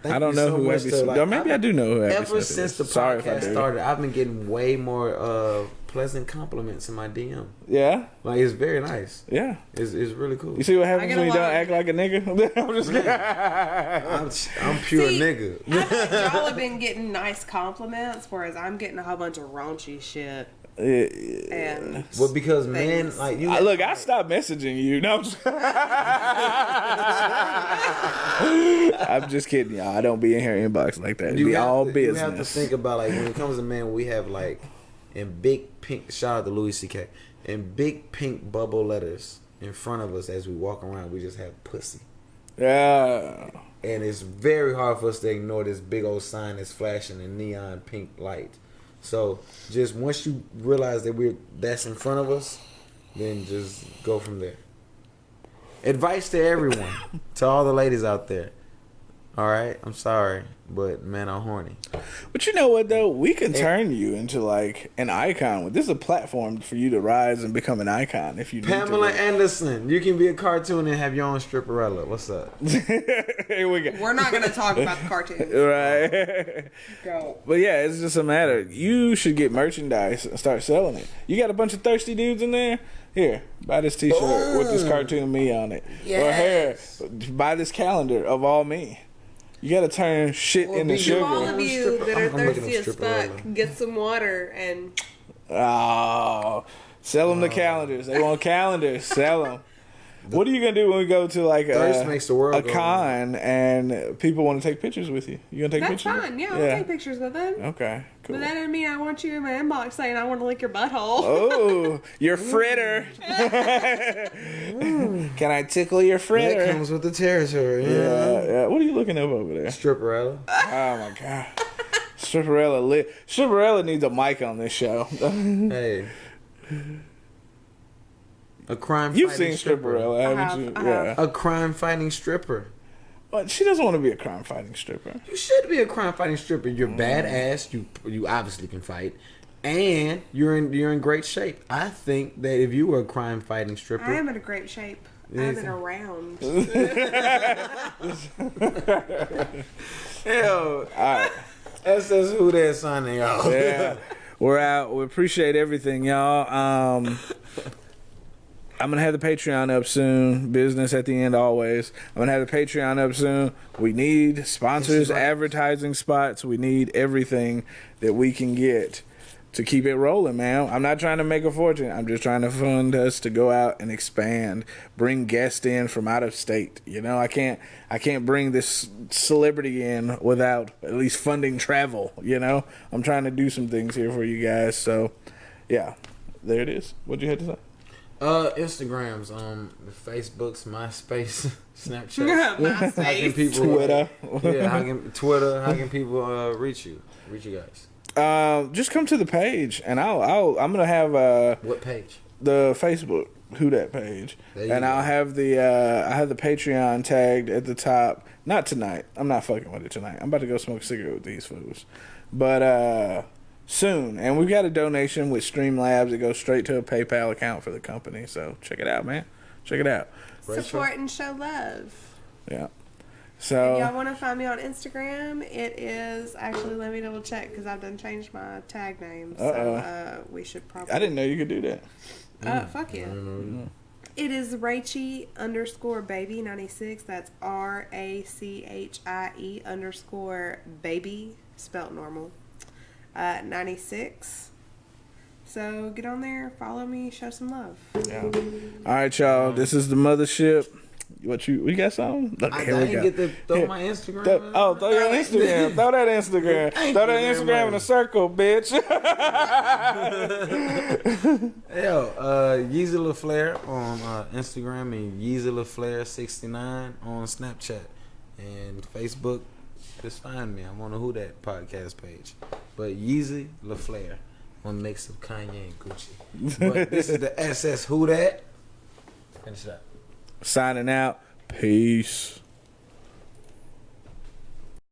S5: Thank
S4: I don't
S5: you
S4: know
S5: so
S4: who
S5: much
S4: Abby
S5: to,
S4: Smith.
S5: like,
S4: Or maybe I do know who Abby Smith
S5: Ever
S4: is.
S5: since the
S4: Sorry if I
S5: podcast
S4: do.
S5: started, I've been getting way more pleasant compliments in my DM.
S4: Yeah,
S5: Like, it's very nice.
S4: yeah.
S5: It's really cool.
S4: You see what
S3: I
S4: happens
S3: get
S4: when
S3: a
S4: you
S3: lot
S4: don't
S3: of-
S4: act like a nigga? I'm just kidding.
S5: I'm pure
S3: See,
S5: nigga.
S3: I think y'all have been getting nice compliments, whereas I'm getting a whole bunch of raunchy shit. And
S5: Well, because men,
S3: Thanks.
S5: like, you
S4: Look, I stopped messaging you. No, I'm just kidding, y'all. I don't be in her inbox like that. It be all
S5: You
S4: business.
S5: have to think about, like, when it comes to men, we have, like, in big pink, shout out to Louis C.K., in big pink bubble letters in front of us as we walk around, we just have pussy.
S4: Yeah.
S5: And it's very hard for us to ignore this big old sign that's flashing in neon pink light. So just once you realize that that's in front of us, then just go from there. Advice to everyone, to all the ladies out there: All right, I'm sorry, but man, I'm horny.
S4: But you know what though? We can turn you into like an icon. This is a platform for you to rise and become an icon if you
S5: Pamela
S4: need to.
S5: Anderson, you can be a cartoon and have your own stripperella. What's up?
S4: Here we go.
S3: We're not going to talk about the cartoons.
S4: Right.
S3: Go.
S4: But yeah, it's just a matter. You should get merchandise and start selling it. You got a bunch of thirsty dudes in there? Here, buy this t-shirt with this cartoon me on it.
S3: Yes.
S4: Or here, buy this calendar of all me. You gotta turn shit into
S3: To
S4: sugar.
S3: all of you that are
S5: I'm looking
S3: thirsty
S5: up
S3: as
S5: stripperella.
S3: fuck, get some water and
S4: Oh, sell them the calendars. They want calendars. Sell them. What are you gonna do when we go to like
S5: Thirst makes the world
S4: a
S5: go
S4: con and people want to take pictures with you? You gonna take
S3: that's
S4: pictures?
S3: fine. Yeah, I'll take pictures with them.
S4: Okay, cool.
S3: But that doesn't mean I want you in my inbox saying I want to lick your butthole.
S4: Oh, your fritter. Can I tickle your fritter?
S5: That comes with the territory.
S4: Yeah. What are you looking up over there?
S5: Stripperella.
S4: Oh my god. Stripperella lit. Stripperella needs a mic on this show.
S5: Hey. A crime
S4: You've
S5: fighting
S4: seen
S5: stripper.
S4: Stripperella, haven't
S3: have,
S4: you?
S3: I
S4: Yeah.
S3: have.
S5: A crime fighting stripper.
S4: But she doesn't want to be a crime fighting stripper.
S5: You should be a crime fighting stripper. You're badass. You obviously can fight, and you're in great shape. I think that if you were a crime fighting stripper,
S3: I am in a great shape. I've been around.
S5: hell, that's who that signing off.
S4: Yeah. We're out. We appreciate everything, y'all. I'm going to have the Patreon up soon. Business at the end always. I'm going to have the Patreon up soon. We need sponsors, advertising spots. We need everything that we can get to keep it rolling, man. I'm not trying to make a fortune. I'm just trying to fund us to go out and expand, bring guests in from out of state. You know, I can't bring this celebrity in without at least funding travel, you know? I'm trying to do some things here for you guys. So, yeah. There it is. What'd you have to say?
S5: Instagrams, the Facebooks, MySpace, Snapchat. How can
S3: MySpace.
S5: people
S4: Twitter.
S5: How can people reach you guys?
S4: Just come to the page, and I'm gonna have
S5: What page?
S4: the Facebook WhoDat page,
S5: There you
S4: and
S5: go.
S4: I'll have the Patreon tagged at the top. Not tonight. I'm not fucking with it tonight. I'm about to go smoke a cigarette with these fools, but soon. And we've got a donation with Streamlabs that goes straight to a PayPal account for the company. So check it out, man. Check it out.
S3: Support and show love.
S4: Yeah.
S3: If
S4: So
S3: y'all want to find me on Instagram, it is actually, let me double check because I've done changed my tag name. So we should probably.
S4: I didn't know you could do that.
S3: Fuck yeah. It is Rachie_baby96. That's RACHIE_baby, spelt normal. 96. So get on there, follow me, show some love.
S4: Yeah. All right, y'all. This is the mothership. We got something? Look,
S5: I
S4: here we
S5: didn't
S4: go.
S5: get to throw my Instagram.
S4: Throw your Instagram. Throw that Instagram.
S5: Thank
S4: Throw
S5: you
S4: that
S5: very
S4: Instagram in a
S5: much.
S4: circle, bitch.
S5: Yeezy LaFlair on Instagram and Yeezy LaFlair69 on Snapchat and Facebook. Just find me. I'm on the WhoDat podcast page. But Yeezy LaFlair on the mix of Kanye and Gucci. But this is the SS WhoDat. Finish it up.
S4: Signing out. Peace.